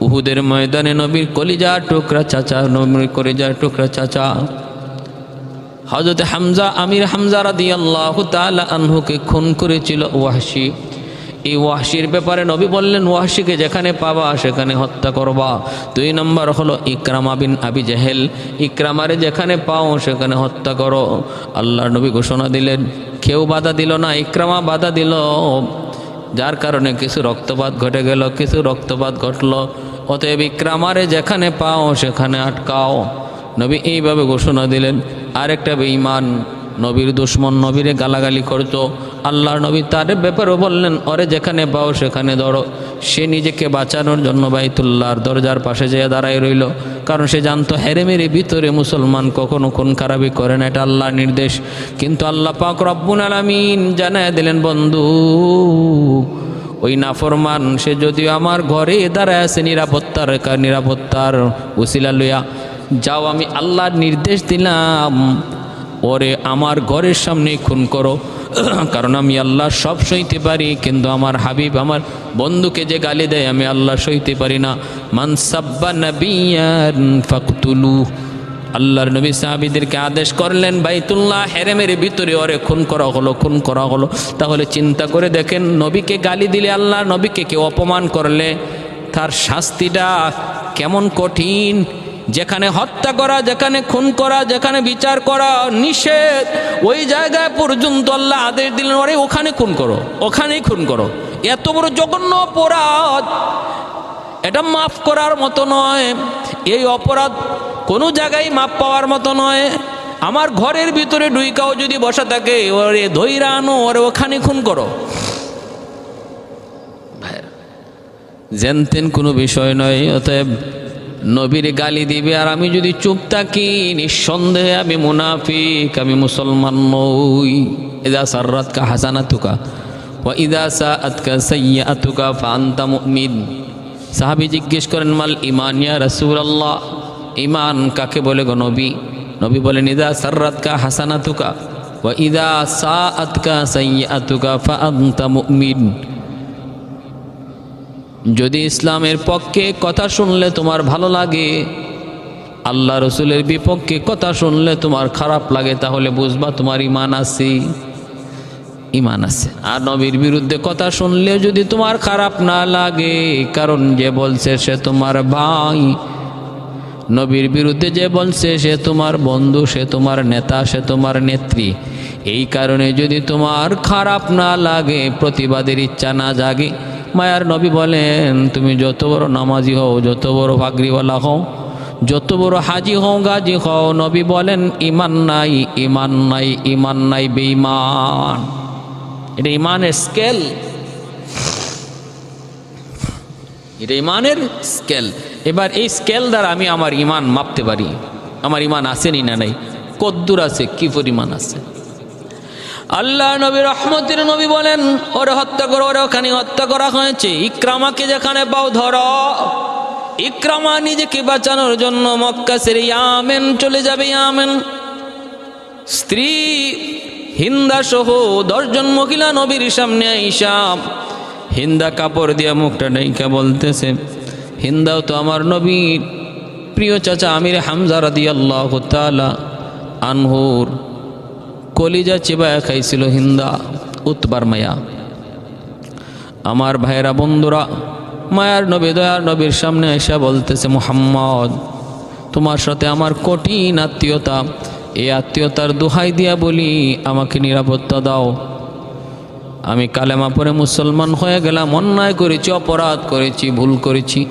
উহুদের ময়দানে নবীর কলিজা টুকরা চাচা, নবীর কলিজা টুকরা চাচা হযরত হামজা, আমির হামজা রাদিয়াল্লাহু তাআলা আনহুকে খুন করেছিল ওয়াহশী। এই ওয়াহশীর ব্যাপারে নবী বললেন, ওয়াহশীকে যেখানে পাবা সেখানে হত্যা করবা। 2 নম্বর হলো ইকরামা বিন আবি জেহেল, ইকরামারে যেখানে পাও সেখানে হত্যা করো। আল্লাহর নবী ঘোষণা দিলেন, কেউ বাধা দিল না, ইকরামা বাধা দিল, যার কারণে কিছু রক্তপাত ঘটে গেল, কিছু রক্তপাত ঘটল। অতএব ইকরামারে যেখানে পাও সেখানে আটকাও। নবী এইভাবে ঘোষণা দিলেন। আরেকটা বেঈমান নবীর দুশ্মন, নবীরে গালাগালি করতো, আল্লাহর নবী তার ব্যাপারেও বললেন, ওরে যেখানে পাও সেখানে ধরো। সে নিজেকে বাঁচানোর জন্য বাইতুল্লাহর দরজার পাশে যেয়ে দাঁড়ায় রইল, কারণ সে জানতো হেরেমের ভিতরে মুসলমান কখনো খুন খারাপি করে না, এটা আল্লাহর নির্দেশ। কিন্তু আল্লাহ পাক রব্বুল আলামিন জানায় দিলেন, বন্ধু ওই নাফরমান সে যদিও আমার ঘরে দাঁড়ায় আছে নিরাপত্তার উসিলা লইয়া, যাও আমি আল্লাহর নির্দেশ দিলাম ওরে আমার ঘরের সামনে খুন করো, কারণ আমি আল্লাহ সব সইতে পারি, কিন্তু আমার হাবিব আমার বন্ধুকে যে গালি দেয় আমি আল্লাহ সইতে পারি না। মান সাব্বা নাবিয়ান ফাকতুলু। আল্লাহর নবী সাহাবীদেরকে আদেশ করলেন, বাইতুল্লাহ হেরেমের ভিতরে ওরে খুন করা হলো। তাহলে চিন্তা করে দেখেন, নবীকে গালি দিলে, আল্লাহর নবীকে কেউ অপমান করলে তার শাস্তিটা কেমন কঠিন। যেখানে হত্যা করা, যেখানে খুন করা, যেখানে বিচার করা নিষেধ, ওই জায়গায় পর্যন্ত আল্লাহ আদেশ দিলেন, ওরে ওখানে খুন করো, ওখানেই খুন করো। এত বড় জঘন্য অপরাধ, এটা মাফ করার মতো নয়। এই অপরাধ কোনো জায়গায় মাপ পাওয়ার মতো নয়। আমার ঘরের ভিতরে ডুইকাও যদি বসা থাকে, ওরে ধইরা আনো, ওরে ওখানে খুন করো। জানতেন কোনো বিষয় নয়। অতএব নবীর গালি দিবে আর আমি যদি চুপ থাকি, নিঃসন্দেহে আমি মুনাফিক, আমি মুসলমান নই। ইযা সাররাতকা হাসানাতুকা ওয়া ইযা সাআতকা সাইয়্যাতুকা ফাআনতা মুমিন। সাহাবী জিজ্ঞেস করেন, মাল ঈমান ইয়া রাসূলুল্লাহ, ঈমান কাকে বলে গো নবী? নবী বলেন, ইযা সাররাতকা হাসানাতুকা ওয়া ইযা সাআতকা সাইয়্যাতুকা ফাআনতা মুমিন। যদি ইসলামের পক্ষে কথা শুনলে তোমার ভালো লাগে, আল্লাহ রসুলের বিপক্ষে কথা শুনলে তোমার খারাপ লাগে, তাহলে বুঝবা তোমার ঈমান আছে। আর নবীর বিরুদ্ধে কথা শুনলে যদি তোমার খারাপ না লাগে, কারণ যে বলছে সে তোমার ভাই, নবীর বিরুদ্ধে যে বলছে সে তোমার বন্ধু, সে তোমার নেতা, সে তোমার নেত্রী, এই কারণে যদি তোমার খারাপ না লাগে, প্রতিবাদের ইচ্ছা না জাগে, মায়ার নবী বলেন, তুমি যত বড় নামাজি হও, যত বড় পাগড়িওয়ালা হও, যত বড় হাজি হও, গাজী হও, নবী বলেন ঈমান নাই, ঈমান নাই, ঈমান নাই, বেঈমান। এটা ঈমানের স্কেল, এটা ঈমানের স্কেল। এবার এই স্কেল দ্বারা আমি আমার ঈমান মাপতে পারি, আমার ঈমান আছে না নাই, কদ্দুর আছে, কি পরিমাণ আছে। আল্লাহ নবী রহমতের নবী বলেন, ওরে হত্যা করো, ওরে ওখানে হত্যা করা হয়েছে। ইকরামাকে যেখানে পাও ধরো। ইকরামা নিজেকে বাঁচানোর জন্য মক্কা ছেড়ে ইয়ামেন চলে যাবে। ইয়ামেন স্ত্রী হিন্দা সহ 10 জন মহিলা নবীর সামনে আইসা হিন্দা কাপড় দিয়া মুখটা ঢাইকা বলতেছে, হিন্দাও তো আমার নবীর প্রিয় চাচা আমির হামজা রাদিয়াল্লাহু তাআলা আনহুর কলিজা চিবায়া খাইছিল হিন্দা, উতবার মায়া। আমার ভাইরা বন্ধুরা, মায়ার নবী দয়ার নবীর সামনে এসে বলতেছে, মুহাম্মদ তোমার সাথে আমার কঠিন আত্মীয়তা, এই আত্মীয়তার দোহাই দিয়া বলি আমাকে নিরাপত্তা দাও। আমি কালেমা পড়ে মুসলমান হয়ে গেলাম, অন্যায় করেছি, অপরাধ করেছি, ভুল করেছি।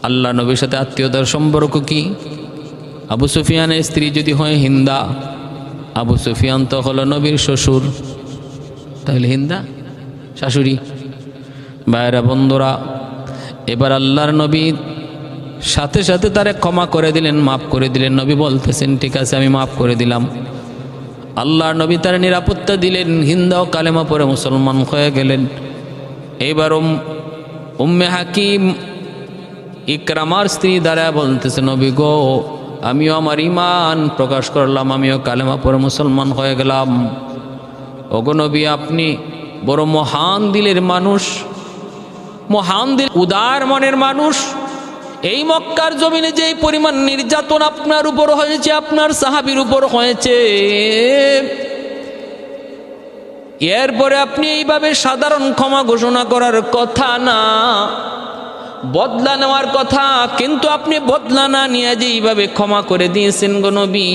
আল্লাহ নবীর সাথে আত্মীয়তার সম্পর্ক কি? আবু সুফিয়ানের স্ত্রী যদি হয় হিন্দা, আবু সুফিয়ান তো হলো নবীর শ্বশুর, তাহলে হিন্দা শাশুড়ি। ভাইরা বন্ধুরা, এবার আল্লাহর নবী সাথে সাথে তারে ক্ষমা করে দিলেন, মাফ করে দিলেন। নবী বলতেছেন ঠিক আছে আমি মাফ করে দিলাম। আল্লাহর নবী তার নিরাপত্তা দিলেন, হিন্দাও কালেমা পড়ে মুসলমান হয়ে গেলেন। এবার উম্মে হাকিম ইকরামার স্ত্রী দ্বারা বলতেছে, নবী গো আমিও আমার ঈমান প্রকাশ করলাম, আমিও কালেমা পড়ে মুসলমান হয়ে গেলাম। ওগো নবী আপনি বড় মহান দিলের মানুষ, মহান দিল উদার মনের মানুষ। এই মক্কার জমিনে যেই পরিমাণ নির্যাতন আপনার উপর হয়েছে, আপনার সাহাবীর উপর হয়েছে, এরপরে আপনি এইভাবে সাধারণ ক্ষমা ঘোষণা করার কথা না, বদলা নেওয়ার কথা, কিন্তু আপনি বদলা না নিয়ে যে এইভাবে ক্ষমা করে দিয়েছেন গো নবী,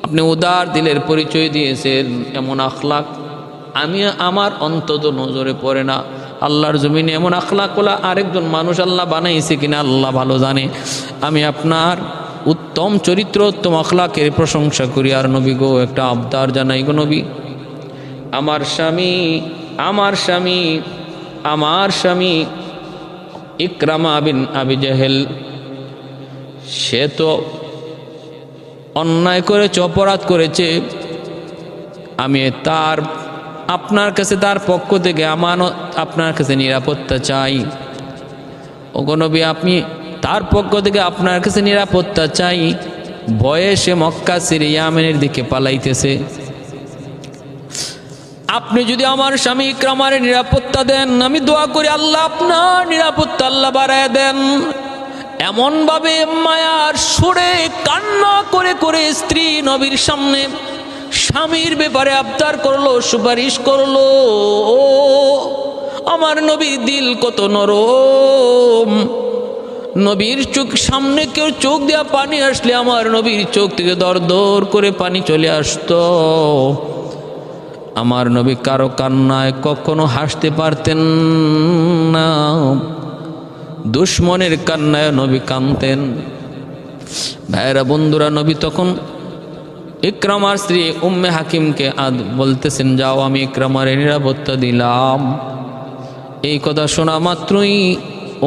আপনি উদার দিলের পরিচয় দিয়েছেন। এমন আখলাক আমি আমার অন্তত নজরে পড়ে না। আল্লাহর জমিনে এমন আখলাকওয়ালা আরেকজন মানুষ আল্লাহ বানাইছে কিনা আল্লাহ ভালো জানে। আমি আপনার উত্তম চরিত্র, উত্তম আখলাকের প্রশংসা করি। আর নবী গো একটা আবদার জানাই গো নবী, আমার স্বামী ইকরামা বিন আবি জাহেল, সে তো অন্যায় করেছে, অপরাধ করেছে। আমি আপনার কাছে তার পক্ষ থেকে আমানত, আপনার কাছে নিরাপত্তা চাই। ওগো নবী আপনি তার পক্ষ থেকে আপনার কাছে নিরাপত্তা চাই। ভয়ে সে মক্কা ছেড়ে ইয়ামেনের দিকে পালাইতেছে। আপনি যদি আমার স্বামী ইকরামার নিরাপত্তা দেন, আমি দোয়া করি আল্লাহ আপনার নিরাপত্তা আল্লাহ বাড়ায় দেন। এমনভাবে মায়ার সুরে কান্না করে করে স্ত্রী নবীর সামনে স্বামীর ব্যাপারে আবদার করলো, সুপারিশ করলো। ও আমার নবীর দিল কত নরম। নবীর চোখ সামনে কেউ চোখ দেওয়া পানি আসলে আমার নবীর চোখ থেকে দর দর করে পানি চলে আসতো। আমার নবী কারো কান্নায় কখনো হাসতে পারতেন না, দুশ্মনের কান্নায় নবী কাঁদতেন। ভাইরা বন্ধুরা, নবী তখন ইকরামার স্ত্রী উম্মে হাকিমকে বলতেছেন, যাও আমি ইকরামার নিরাপত্তা দিলাম। এই কথা শোনা মাত্রই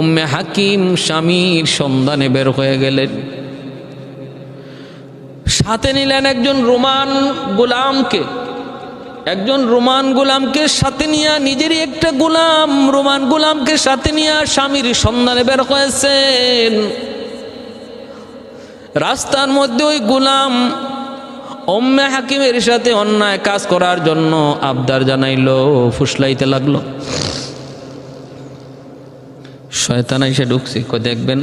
উম্মে হাকিম স্বামীর সন্ধানে বের হয়ে গেলেন। সাথে নিলেন একজন রোমান গোলামকে সাথে নিয়ে, নিজেরই একটা রোমান গোলামকে সাথে নিয়ে স্বামীর সন্ধানে বের হয়েছেন। রাস্তার মধ্যে ওই গোলাম উম্মে হাকিমের সাথে অন্যায় কাজ করার জন্য আবদার জানাইলো, ফুসলাইতে লাগলো। শয়তান এসে ঢুকছে। দেখবেন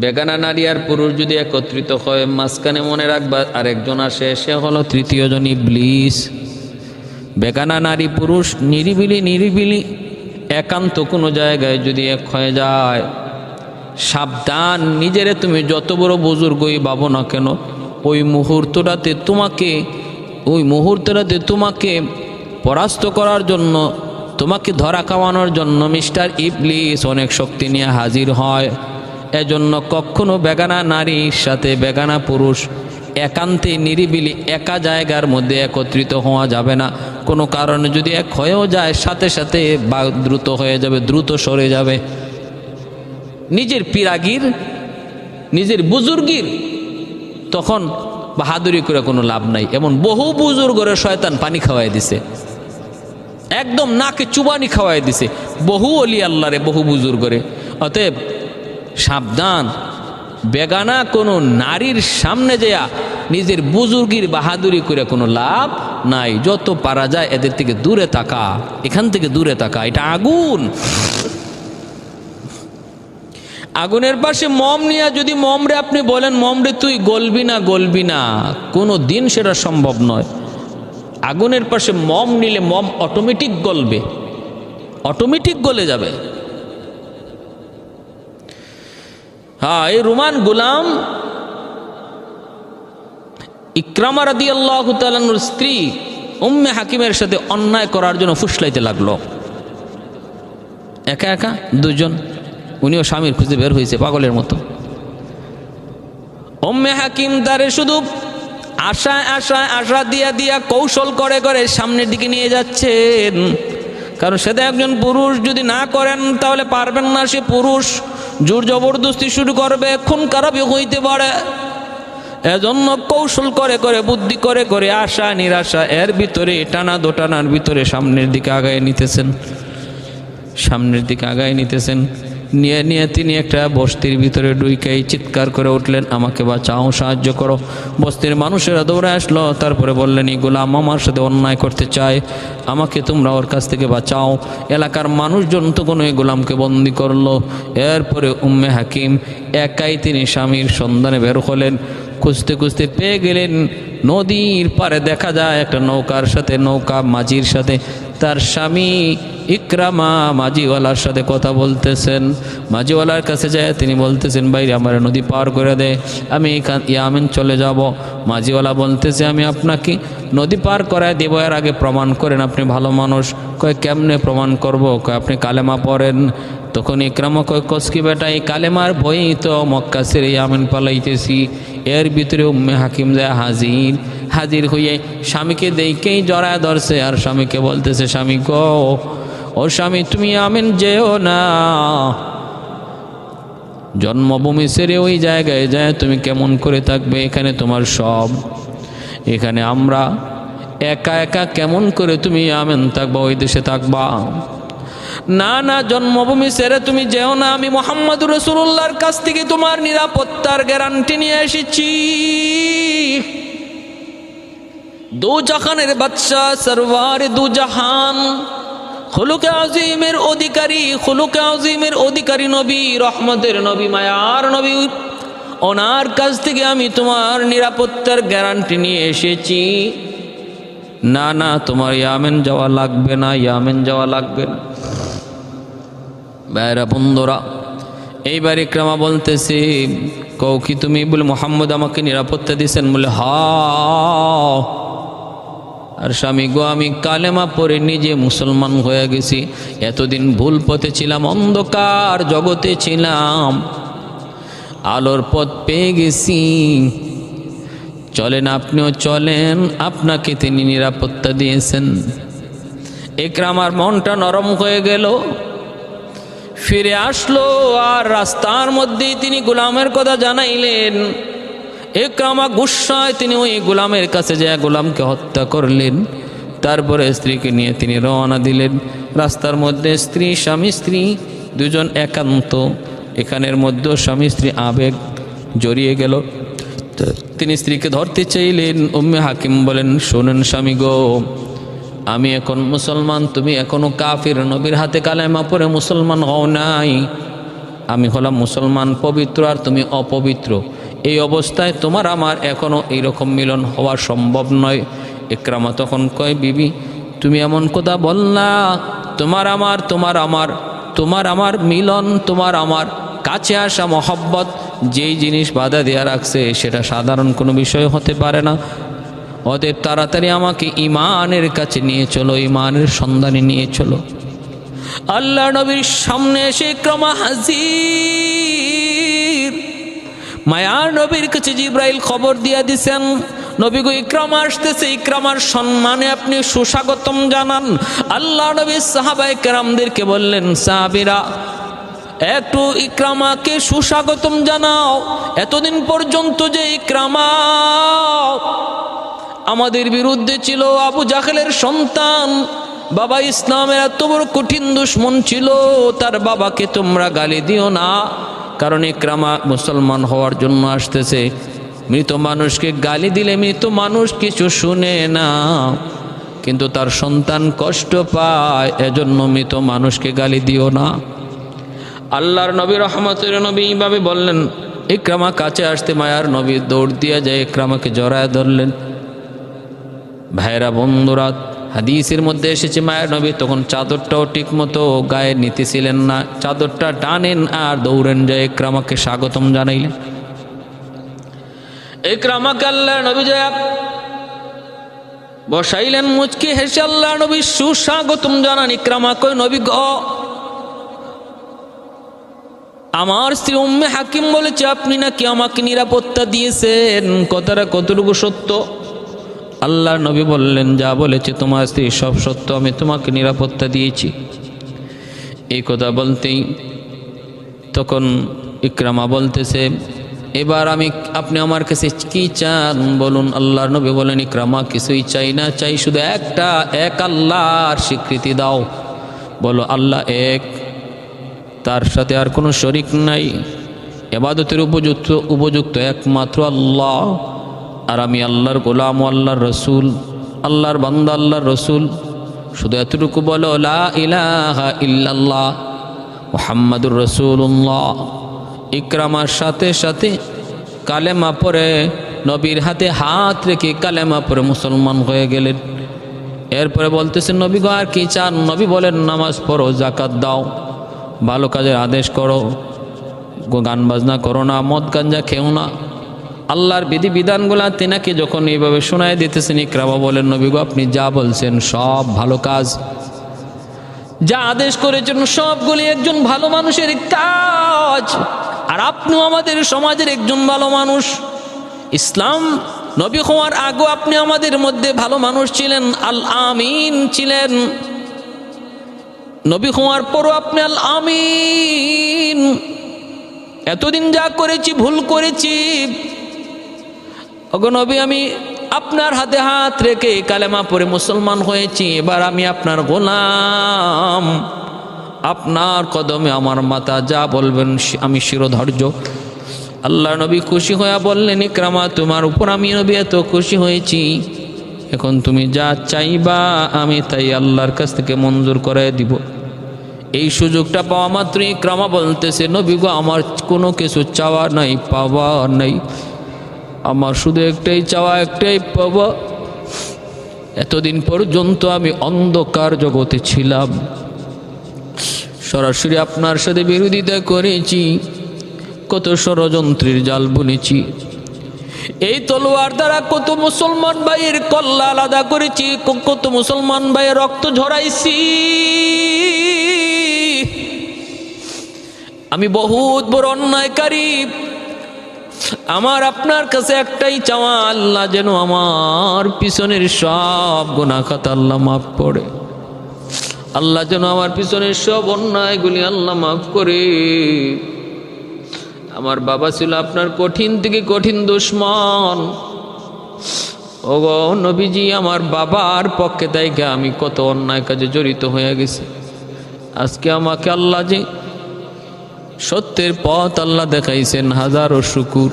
বেগানা নারী আর পুরুষ যদি একত্রিত হয়, মাঝখানে মনে রাখবা আরেকজন আসে, সে হলো তৃতীয় জন ইবলিস। বেগানা নারী পুরুষ নিরিবিলি একান্ত কোনো জায়গায় যদি এক হয়ে যায়, সাবধান। নিজেরে তুমি যত বড় বুজুর্গই ভাবো না কেন, ওই মুহূর্তটাতে তোমাকে পরাস্ত করার জন্য, তোমাকে ধরা খাওয়ানোর জন্য মিস্টার ইবলিস অনেক শক্তি নিয়ে হাজির হয়। এজন্য কখনো বেগানা নারীর সাথে বেগানা পুরুষ একান্তে নিরিবিলি একা জায়গার মধ্যে একত্রিত হওয়া যাবে না। কোনো কারণে যদি এক হয়েও যায়, সাথে সাথে দ্রুত হয়ে যাবে, দ্রুত সরে যাবে। নিজের পিরাগির, নিজের বুজুর্গির তখন বাহাদুরি করে কোনো লাভ নাই। এমন বহু বুজুর্গরে শয়তান পানি খাওয়াই দিছে, একদম নাকে চুবানি খাওয়াই দিছে বহু অলি আল্লাহরে, বহু বুজুর্গরে। অতএব সাবধান, বেগানা কোনো নারীর সামনে যেয়া নিজের বুজুর্গির বাহাদুরি করে কোনো লাভ নাই। যত পারা যায় এদের থেকে দূরে থাকা, এখান থেকে দূরে থাকা। এটা আগুন। আগুনের পাশে মম নিয়ে যদি মমরে আপনি বলেন মমরে তুই গলবি না, কোনো দিন সেটা সম্ভব নয়। আগুনের পাশে মম নিলে মম অটোমেটিক গলবে, অটোমেটিক গলে যাবে। হ্যাঁ, এই রোমান গোলাম ইকরামা রাদিয়াল্লাহু তাআলার স্ত্রী উম্মে হাকিমের সাথে অন্যায় করার জন্য ফুসলাইতে লাগলো। একা একা দুজন, উনিও স্বামীর খুঁজে বের হয়েছে পাগলের মতো। উম্মে হাকিম তারে শুধু আশা দিয়া কৌশল করে সামনের দিকে নিয়ে যাচ্ছেন। কারণ সেটা একজন পুরুষ, যদি না করেন তাহলে পারবেন না। সে পুরুষ জোর জবরদস্তি শুরু করবে, খুন খারাপি হইতে পারে। এজন্য কৌশল করে বুদ্ধি করে আশা নিরাশা এর ভিতরে টানা দোটানার ভিতরে সামনের দিকে আগায় নিতেছেন। নিয়ে তিনি একটা বস্তির ভিতরে ঢুকেই চিৎকার করে উঠলেন, আমাকে বাঁচাও, সাহায্য করো। বস্তির মানুষেরা দৌড়ে আসলো, তারপরে বললেন, এই গোলাম আমার সাথে অন্যায় করতে চায়, আমাকে তোমরা ওর কাছ থেকে বাঁচাও। এলাকার মানুষজন তো কোনো এই গোলামকে বন্দি করলো। এরপরে উম্মে হাকিম একাই তিনি স্বামীর সন্ধানে বের হলেন। খুঁজতে পেয়ে গেলেন নদীর পারে। দেখা যায় একটা নৌকা মাঝির সাথে তার স্বামী ইকরামা মাঝিওয়ালার সাথে কথা বলতেছেন। মাঝিওয়ালার কাছে যায় তিনি বলতেছেন, ভাই আমার নদী পার করে দে, আমি ইয়ামেন চলে যাব। মাঝিওয়ালা বলতেছে, আমি আপনাকে নদী পার করায় দেব, এর আগে প্রমাণ করেন আপনি ভালো মানুষ। কয় কেমনে প্রমাণ করব? কয় আপনি কালেমা পড়েন। তখন ইকরামা কয়, কসকি বেটা, এই কালেমার বই তো মক্কা ছেড়ে ইয়ামেন পালাইতেছি। এর ভিতরে উম্মে হাকিম যায় হাজির হইয়ে স্বামীকে দেখেই জড়ায় ধরছে, আর স্বামীকে বলতেছে, স্বামী গো, ও স্বামী তুমি ইয়ামেন যেও না, জন্মভূমি ছেড়ে ওই জায়গায় যায় তুমি কেমন করে থাকবে? এখানে তোমার সব, এখানে আমরা একা কেমন করে তুমি ইয়ামেন থাকবা, ওই দেশে থাকবা? না, জন্মভূমি ছেড়ে তুমি যেও না, আমি মুহাম্মদুর রাসূলুল্লাহর কাছ থেকে তোমার নিরাপত্তার গ্যারান্টি নিয়ে এসেছি। দু জাহানের বাদশা, সরওয়ার দু জাহান, খুলুকে আজিমের অধিকারী নবী, রহমতের নবী, মায়ার নবী, ওনার কাছ থেকে আমি তোমার নিরাপত্তার গ্যারান্টি নিয়ে এসেছি। না, তোমার ইয়ামেন যাওয়া লাগবে না। ভাইরা বন্ধুরা, এইবার ইকরামা বলতেছি, কও কি তুমি? বলে মোহাম্মদ আমাকে নিরাপত্তা দিয়েছেন। বলে হ্যাঁ। আর স্বামী গো, আমি কালেমা পড়ে নিজে মুসলমান হয়ে গেছি। এতদিন ভুল পথে ছিলাম, অন্ধকার জগতে ছিলাম, আলোর পথ পেয়ে গেছি। চলেন, আপনিও চলেন, আপনাকে তিনি নিরাপত্তা দিয়েছেন। ইকরামার মনটা নরম হয়ে গেল, ফিরে আসলো, আর রাস্তার মধ্যেই তিনি গোলামের কথা জানাইলেন। ইকরামা গুসায় তিনি ওই গোলামের কাছে যায় গোলামকে হত্যা করলেন। তারপরে স্ত্রীকে নিয়ে তিনি রওনা দিলেন। রাস্তার মধ্যে স্বামী স্ত্রী দুজন একান্ত, এখানের মধ্যে স্বামী স্ত্রী আবেগ জড়িয়ে গেল। তিনি স্ত্রীকে ধরতে চাইলেন। উম্মে হাকিম বলেন, শোনেন স্বামী গো, আমি এখন মুসলমান, তুমি এখনো কাফির, নবীর হাতে কালেমা পড়ে মুসলমান হও নাই। আমি হলাম মুসলমান পবিত্র, আর তুমি অপবিত্র। এই অবস্থায় তোমার আমার এখনো এইরকম মিলন হওয়া সম্ভব নয়। ইকরামা তখন কয়, বিবি তুমি এমন কথা বললা, তোমার আমার মিলন, তোমার আমার কাছে আসা মহব্বত, যেই জিনিস বাধা দেওয়া রাখছে সেটা সাধারণ কোনো বিষয় হতে পারে না। অতএব তাড়াতাড়ি আমাকে ইমানের কাছে নিয়ে চলো, ইমানের সন্ধানে নিয়ে চলো। আল্লাহ নবীর সামনে এসে ইকরামা হাজির। মায়ার নবীর কাছে জিবরাইল খবর দিয়া দিছেন, নবী গো ইকরামা আসতেছে, ইকরামার সম্মানে আপনি সুস্বাগতম জানান। আল্লাহ নবী সাহাবায়ে কেরামদেরকে বললেন, সাহাবীরা একটু ইকরামাকে সুস্বাগতম জানাও। এতদিন পর্যন্ত যে ইকরামা আমাদের বিরুদ্ধে ছিল, আবু জাহেলের সন্তান, বাবা ইসলামের এত বড় কঠিন দুশ্মন ছিল, তার বাবাকে তোমরা গালি দিও না, কারণ ইকরামা মুসলমান হওয়ার জন্য আসতেছে। মৃত মানুষকে গালি দিলে মৃত মানুষ কিছু শুনে না, কিন্তু তার সন্তান কষ্ট পায়, এজন্য মৃত মানুষকে গালি দিও না। আল্লাহর নবী রহমতের নবী এইভাবে বললেন। ইকরামা কাছে আসতে মায়ার নবী দৌড় দিয়ে যায় ইকরামাকে জড়ায় ধরলেন। ভাইরা বন্ধুরা, হাদিসের মধ্যে এসেছে মায়ের নবী তখন চাদরটাও ঠিক মতো গায়ে নিতেছিলেন না, চাদরটা টানেন আর দৌড়েন যায় ইকরামাকে স্বাগতম জানাইলেন। ইকরামাকে আল্লাহর নবী যায় বসাইলেন, মুচকি হেসে আল্লাহর নবী সুস্বাগতম জানান। ইকরামা কই, নবী গ আমার স্ত্রী উম্মে হাকিম বলেছে আপনি নাকি আমাকে নিরাপত্তা দিয়েছেন, কথাটা কতটুকু সত্য? আল্লাহর নবী বললেন, যা বলেছে তোমার স্ত্রী সব সত্য, আমি তোমাকে নিরাপত্তা দিয়েছি। এই কথা বলতেই তখন ইকরামা বলতেছে, এবার আপনি আমার কাছে কি চান বলুন। আল্লাহর নবী বলেন, ইকরামা কিছুই চাই না, চাই শুধু এক আল্লাহর স্বীকৃতি দাও। বলো আল্লাহ এক, তার সাথে আর কোনো শরিক নাই, ইবাদতের উপযুক্ত একমাত্র আল্লাহ, আর আমি আল্লাহর গোলাম ও আল্লাহর রসুল, আল্লাহর বান্দা আল্লাহর রসুল। শুধু এতটুকু বলো, লা ইলাহা ইল্লাল্লাহ মুহাম্মাদুর রাসূলুল্লাহ। ইকরামার সাথে সাথে কালেমা পড়ে নবীর হাতে হাত রেখে কালেমা পড়ে মুসলমান হয়ে গেলেন। এরপরে বলতেছেন, নবী গো আর কি চান? নবী বলেন, নামাজ পড়ো, জাকাত দাও, ভালো কাজের আদেশ করো, গান বাজনা করো না, মদ গাঞ্জা খেও না। আল্লাহর বিধিবিধানগুলা তেনাকে যখন এইভাবে শোনায় দিতেছেন, ইকরামা বলেন, নবী গো আপনি যা বলছেন সব ভালো কাজ, যা আদেশ করেছেন সবগুলি একজন ভালো মানুষের কাজ, আর আপনিও আমাদের সমাজের একজন ভালো মানুষ। ইসলাম নবী হওয়ার আগে আপনি আমাদের মধ্যে ভালো মানুষ ছিলেন, আল আমিন ছিলেন। নবী হওয়ার পরও আপনি আল আমিন। এতদিন যা করেছি ভুল করেছি, ওগো নবী আমি আপনার হাতে হাত রেখে কালেমা পড়ে মুসলমান হয়েছি, এবার আমি আপনার গোলাম, আপনার কদমে আমার মাথা, যা বলবেন আমি শিরোধার্য। আল্লাহ নবী খুশি হয়ে বললেন, ইকরামা তোমার উপর আমি নবী এত খুশি হয়েছি, এখন তুমি যা চাইবা আমি তাই আল্লাহর কাছ থেকে মঞ্জুর করে দিব। এই সুযোগটা পাওয়া মাত্র ইকরামা বলতেছে, নবী গো আমার কোনো কিছু চাওয়া নাই, পাওয়া নাই, আমার শুধু একটাই চাওয়া, একটাই পাওয়া। এতদিন পর্যন্ত আমি অন্ধকার জগতে ছিলাম, সরাসরি আপনার সাথে বিরোধিতা করেছি, কত ষড়যন্ত্রের জাল বুনেছি, এই তলোয়ার দ্বারা কত মুসলমান ভাইয়ের কল্লা আলাদা করেছি, কত মুসলমান ভাইয়ের রক্ত ঝরাইছি। আমি বহুত বড় অন্যায়কারী। আমার আপনার কাছে একটাই চাওয়া, আল্লাহ যেন আমার পিছনের সব গুনাহ খাতা আল্লাহ মাফ করে, আল্লাহ যেন আমার পিছনের সব অন্যায়গুলি আল্লাহ মাফ করে। আমার বাবা ছিল আপনার কঠিন থেকে কঠিন দুশমন, ওগো নবীজি আমার বাবার পক্ষে থেকে আমি কত অন্যায় কাজে জড়িত হয়ে গেছি। আজকে আমাকে আল্লাহ যে সত্যের পথ আল্লাহ দেখাইছেন, হাজারো শুকুর।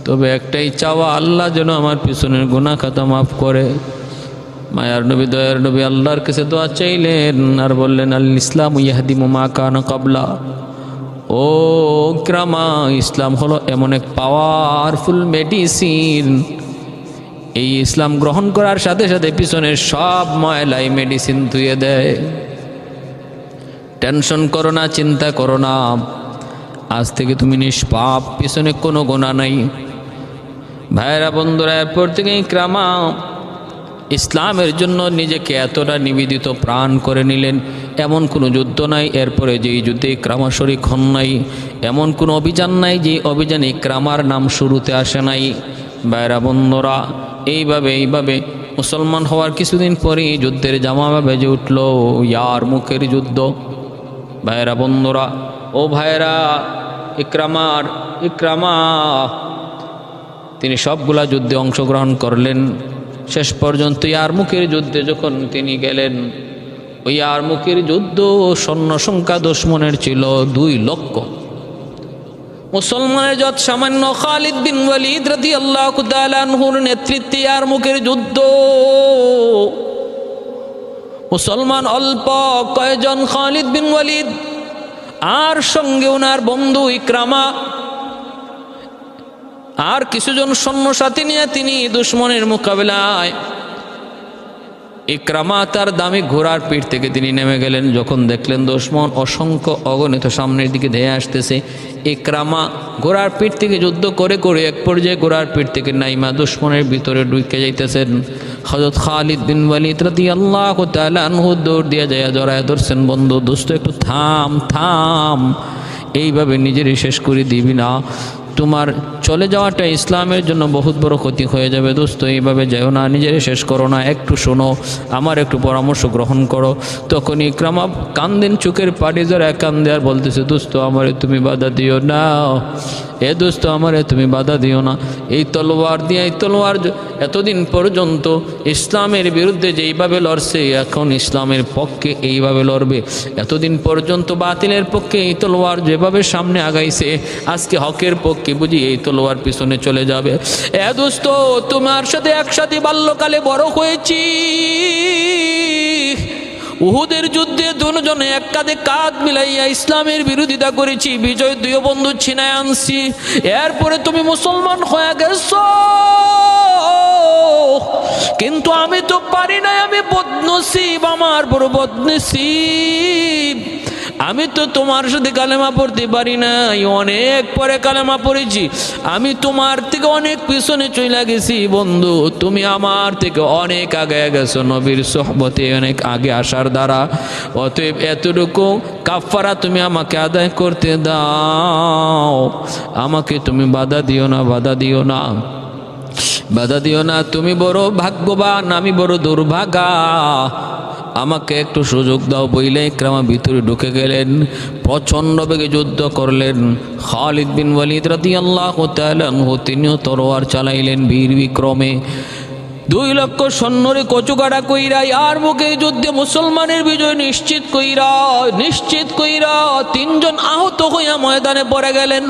তবে একটাই চাওয়া, আল্লাহ যেন আমার পিছনের গুনাহ খাতা মাফ করে। মায়ার নবী দয়ার নবী আল্লাহর কাছে দোয়া চাইলেন আর বললেন, আল ইসলাম ইয়াহদিমু মা কানা ক্বাবলা। ও ইকরামা, ইসলাম হলো এমন এক পাওয়ারফুল মেডিসিন, এই ইসলাম গ্রহণ করার সাথে সাথে পিছনের সব ময়লাই মেডিসিন ধুয়ে দেয়। টেনশন করো না, চিন্তা করো না, আজ থেকে তুমি নিষ্পাপ, পিছনে কোনো গুনাহ নাই। ভাইরা বন্ধুরা, এরপর থেকে ইকরামা ইসলামের জন্য নিজেকে এতটা নিবেদিত প্রাণ করে নিলেন, এমন কোনো যুদ্ধ নাই এরপরে যেই যুদ্ধে ইকরামা শরীক হন নাই, এমন কোনো অভিযান নাই যে অভিযানে ইকরামার নাম শুরুতে আসে নাই। ভাইরা বন্ধুরা, এইভাবে মুসলমান হওয়ার কিছুদিন পরেই যুদ্ধের জামামা বেজে উঠল, ইয়ারমুকের যুদ্ধ। ভাইরা বন্ধুরা, ও ভাইরা, ইকরামা তিনি সবগুলা যুদ্ধে অংশগ্রহণ করলেন। শেষ পর্যন্ত ইয়ারমুকের যুদ্ধে যখন তিনি গেলেন, ওই ইয়ারমুকের যুদ্ধ সৈন্য সংখ্যা দুশমনের ছিল 2 লক্ষ। মুসলমানের যত সামান্য খালিদ বিন ওয়ালিদ রাদিয়াল্লাহু তাআলা আনহুর নেতৃত্বে ইয়ারমুকের যুদ্ধ। মুসলমান অল্প কয়েকজন, খালিদ বিন ওয়ালিদ আর সঙ্গে ওনার বন্ধু ইকরামা আর কিছুজন সৈন্য সাথী নিয়ে তিনি দুশমনের মোকাবিলায় ইকরামা তার দামি ঘোড়ার পিঠ থেকে তিনি নেমে গেলেন। যখন দেখলেন দুশমন অসংখ্য অগণিত সামনের দিকে ধেয়ে আসতেছে, ইকরামা ঘোড়ার পিঠ থেকে যুদ্ধ করে করে এক পর্যায়ে ঘোড়ার পিঠ থেকে নাইমা দুশমনের ভিতরে ঢুকে যাইতেছেন। হযরত খালিদ বিন ওয়ালিদ রাদিয়াল্লাহু তাআলা আনহু দৌড় দিয়ে যায় জড়ায় ধরছেন, বন্ধু দোস্ত একটু থাম থাম, এইভাবে নিজেরই শেষ করে দিবি না, তোমার চলে যাওয়াটা ইসলামের জন্য বহুত বড় ক্ষতি হয়ে যাবে দোস্ত, এইভাবে যাও না, নিজের শেষ করো না, একটু শোনো, আমার একটু পরামর্শ গ্রহণ করো। তখন ইকরামা কান্দেন, চোখের পানি যারা কান্দে আর বলতেছে, দোস্ত আমারে তুমি বাধা দিও না, এ দোস্ত আমারে তুমি বাধা দিও না। এই তলোয়ার দিয়ে, এই তলোয়ার এতদিন পর্যন্ত ইসলামের বিরুদ্ধে যেইভাবে লড়ছে, এখন ইসলামের পক্ষে এইভাবে লড়বে। এতদিন পর্যন্ত বাতিলের পক্ষে এই তলোয়ার যেভাবে সামনে আগাইছে, আজকে হকের পক্ষে বুঝি এই তলোয়ার পিছনে চলে যাবে। এ দোস্ত তোমার সাথে একসাথে বাল্যকালে বড় হয়েছি, উহুদের যুদ্ধে দুজনে এক কাঁধে কাঁধ মিলাইয়া ইসলামের বিরোধিতা করেছি, বিজয় দুই বন্ধু ছিনায় আনছি, এরপরে তুমি মুসলমান হয়ে গেছো, কিন্তু আমি তো পারি না, আমি বদনসিব, আমার বড় বদনসিব, আমি তো তোমার সাথে কালেমা পড়তে পারি নাই, অনেক পরে কালেমা পড়েছি, আমি তোমার থেকে অনেক পিছনে চলে গেছি বন্ধু, তুমি আমার থেকে অনেক আগে গেছো নবীর সোহবতে অনেক আগে আসার দ্বারা, অতএব এতটুকু কাফারা তুমি আমাকে আদায় করতে দাও, আমাকে তুমি বাধা দিও না, বাধা দিও না, বাধা দিও না, তুমি বড় ভাগ্যবান, আমি বড় দুর্ভাগা, আমাকে একটু সুযোগ দাও বইলে ইকরামা ভিতরে ঢুকে গেলেন, প্রচণ্ড বেগে যুদ্ধ করলেন। খালিদ বিন ওয়ালিদ রাদিয়াল্লাহু তাআলা আনহু তিনিও তরোয়ার চালাইলেন বীর বিক্রমে, 2 লক্ষ সৈন্যরে কচুকাটা কইরা আর মুখে যুদ্ধে মুসলমানের বিজয় নিশ্চিত কইরা 3 জন আহত হইয়া ময়দানে পড়ে গেলেন।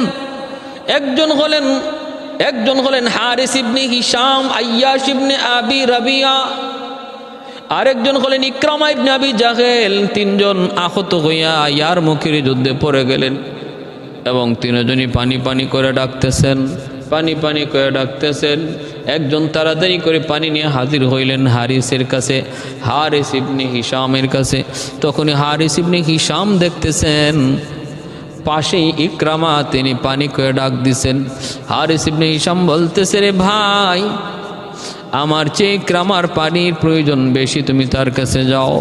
একজন হলেন হারিস ইবনে হিশাম আইয়াশ ইবনে আবি রাবিয়া, আরেকজন হলেন ইকরামা ইবনে আবি জাহেল। 3 জন আহত হইয়া ইয়ার মুখের যুদ্ধে পড়ে গেলেন এবং 3 জনই পানি পানি করে ডাকতেছেন, পানি পানি করে ডাকতেছেন। একজন তাড়াতাড়ি করে পানি নিয়ে হাজির হইলেন হারিসের কাছে, হারিস ইবনে হিশামের কাছে। তখনই হারিস ইবনে হিশাম দেখতেছেন পাশেই ইকরামা, তিনি পানি করে ডাক দিছেন। হারিস ইবনে হিশাম বলতেছে, রে ভাই, আমার চেয়ে ইকরামার পানির প্রয়োজন বেশি, তুমি তার কাছে যাও।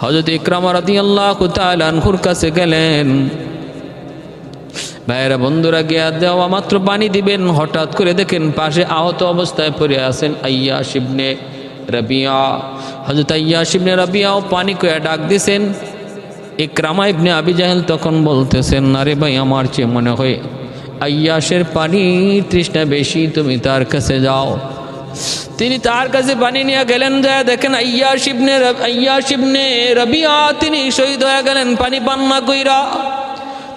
হযরত ইকরামা রাদিয়াল্লাহু তাআলা আনহুর কাছে গেলেন। ভাইয়েরা বন্ধুরা, গিয়া দেওয়া মাত্র পানি দিবেন, হঠাৎ করে দেখেন পাশে আহত অবস্থায় পড়ে আছেন আইয়াশ ইবনে রাবিয়া। হযরত আইয়াশ ইবনে রাবিয়াও পানি করে ডাক দিছেন। ইকরামা ইবনে আবি জাহেল তখন বলতেছেন, আরে ভাই, আমার চেয়ে মনে হয় আইয়াশের পানির তৃষ্ণা বেশি, তুমি তার কাছে যাও। তিনি তার কাছে পানি নিয়ে গেলেন, যায় দেখেন আইয়াশ ইবনে রাবিয়া তিনি শহীদ হয়ে গেলেন পানি পান না কইরা।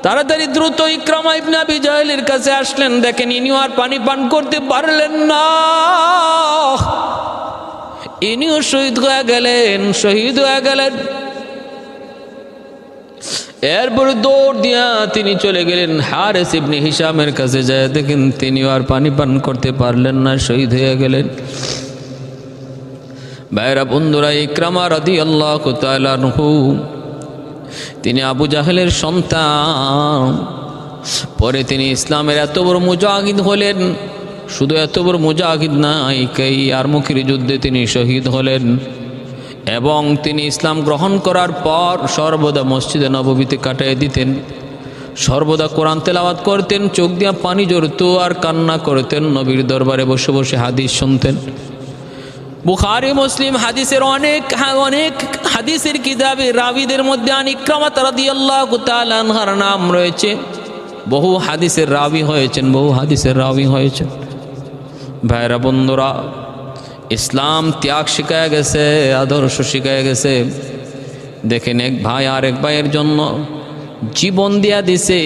তাড়াতাড়ি দ্রুত ইকরামা ইবনে আবি জাহেলের কাছে আসলেন, দেখেন ইনিও আর পানি পান করতে পারলেন না, ইনিও শহীদ হয়ে গেলেন। এরপর দৌড় দিয়া তিনি চলে গেলেন হারিস ইবনে হিশামের কাছে, যায় দেখেন তিনিও আর পানি পান করতে পারলেন না, শহীদ হয়ে গেলেন। ভাইরা বন্ধুরা, ইকরামা রাদিয়াল্লাহু তাআলা আনহু তিনি আবু জাহেলের সন্তান, পরে তিনি ইসলামের এত বড় মুজাহিদ হলেন। শুধু এত বড় মুজাহিদ নাই, ইয়ারমুখের যুদ্ধে তিনি শহীদ হলেন এবং তিনি ইসলাম গ্রহণ করার পর সর্বদা মসজিদে নববীতে কাটিয়ে দিতেন, সর্বদা কোরআন তেলাওয়াত করতেন, চোখ দিয়া পানি ঝরতো আর কান্না করতেন, নবীর দরবারে বসে বসে হাদিস শুনতেন। বুখারী মুসলিম হাদিসের অনেক হাদিসের কিতাবে রাবীদের মধ্যে ইকরামা রাদিয়াল্লাহু তাআলা আনহার নাম রয়েছে। বহু হাদিসের রাবী হয়েছেন। ভাইরা বন্ধুরা, ইসলাম ত্যাগ শিখায় গেছে, আদর্শ শিখায় গেছে। দেখেন, এক ভাই আর এক ভাইয়ের জন্য জীবন দিয়া দিছে,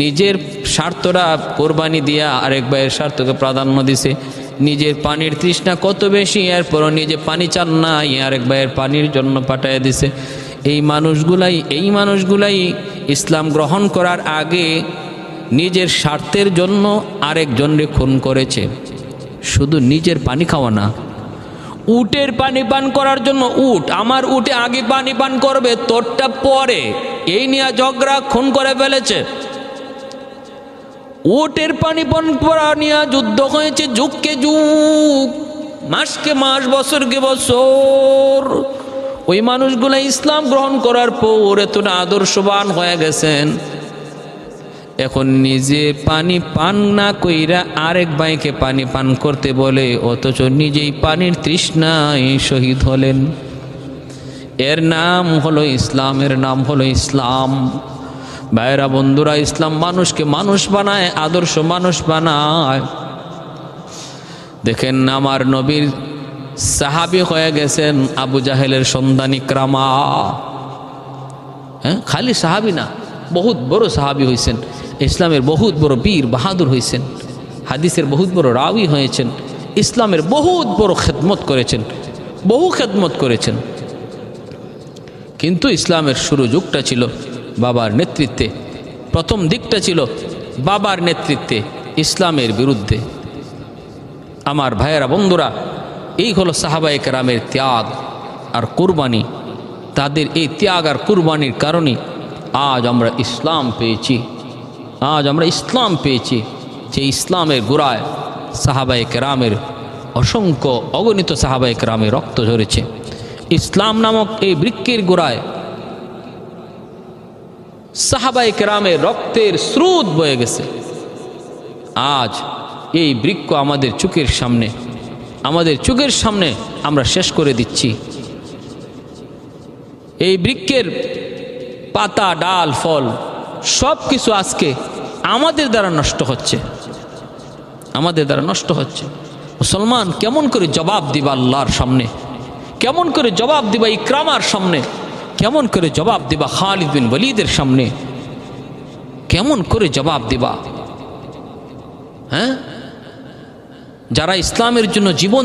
নিজের স্বার্থটা কোরবানি দিয়া আরেক ভাইয়ের স্বার্থকে প্রাধান্য দিছে। নিজের পানির তৃষ্ণা কত বেশি, এরপরও নিজে পানি চান না, আরেক ভাইয়ের পানির জন্য পাঠায় দিছে। এই মানুষগুলাই ইসলাম গ্রহণ করার আগে নিজের স্বার্থের জন্য আরেকজনকে খুন করেছে। শুধু নিজের পানি খাওয়া না, উটের পানি পান করার জন্য আমার উটে আগে পানি পান করবে, তোরটা পরে, এই নিয়ে ঝগড়া, খুন করে ফেলেছে। উটের পানি পান করা নিয়ে যুদ্ধ হয়েছে, যুগকে যুগ, মাসকে মাস, বছরকে বছর। ওই মানুষগুলো ইসলাম গ্রহণ করার পর এতটা আদর্শবান হয়ে গেছেন, এখন নিজে পানি পান না কইরা আরেক ভাইকে পানি পান করতে বলে, অথচ নিজেই পানির তৃষ্ণায় শহীদ হলেন। এর নাম হলো ইসলাম, এর নাম হলো ইসলাম। ভাইরা বন্ধুরা, ইসলাম মানুষকে মানুষ বানায়, আদর্শ মানুষ বানায়। দেখেন, আমার নবীর সাহাবী হয়ে গেছেন আবু জাহেলের সন্তান ইকরামা। হ্যাঁ, খালি সাহাবী না, বহুত বড় সাহাবী হয়েছেন, ইসলামের বহুত বড় বীর বাহাদুর হয়েছেন, হাদিসের বহুত বড় রাওয়ী হয়েছেন, ইসলামের বহুত বড় খেদমত করেছেন, বহু খেদমত করেছেন। কিন্তু ইসলামের শুরু যুগটা ছিল বাবার নেতৃত্বে, প্রথম দিকটা ছিল বাবার নেতৃত্বে, ইসলামের বিরুদ্ধে। আমার ভাইয়েরা বন্ধুরা, এই হলো সাহাবায়ে কেরামের ত্যাগ আর কুরবানি। তাদের এই ত্যাগ আর কুরবানির কারণে আজ আমরা ইসলাম পেয়েছি, আজ আমরা ইসলাম পেয়েছি। যে ইসলামের গোড়ায় সাহাবায়ে কেরামের অসংখ্য অগণিত সাহাবায়ে কেরামের রক্ত ঝরেছে। ইসলাম নামক এই বৃক্ষের গোড়ায় সাহাবায়ে কেরামের রক্তের স্রোত বয়ে গেছে। আজ এই বৃক্ষ আমাদের চোখের সামনে আমরা শেষ করে দিচ্ছি। এই বৃক্ষের পাতা, ডাল, ফল সব কিছু আজকে আমাদের দ্বারা নষ্ট হচ্ছে, আমাদের দ্বারা নষ্ট হচ্ছে। মুসলমান কেমন করে জবাব দিবা আল্লাহর সামনে? কেমন করে জবাব দিবা ইকরামার সামনে? কেমন করে জবাব দিবা খালিদ বিন ওয়ালিদের সামনে? কেমন করে জবাব দিবা? হ্যাঁ, যারা ইসলামের জন্য জীবন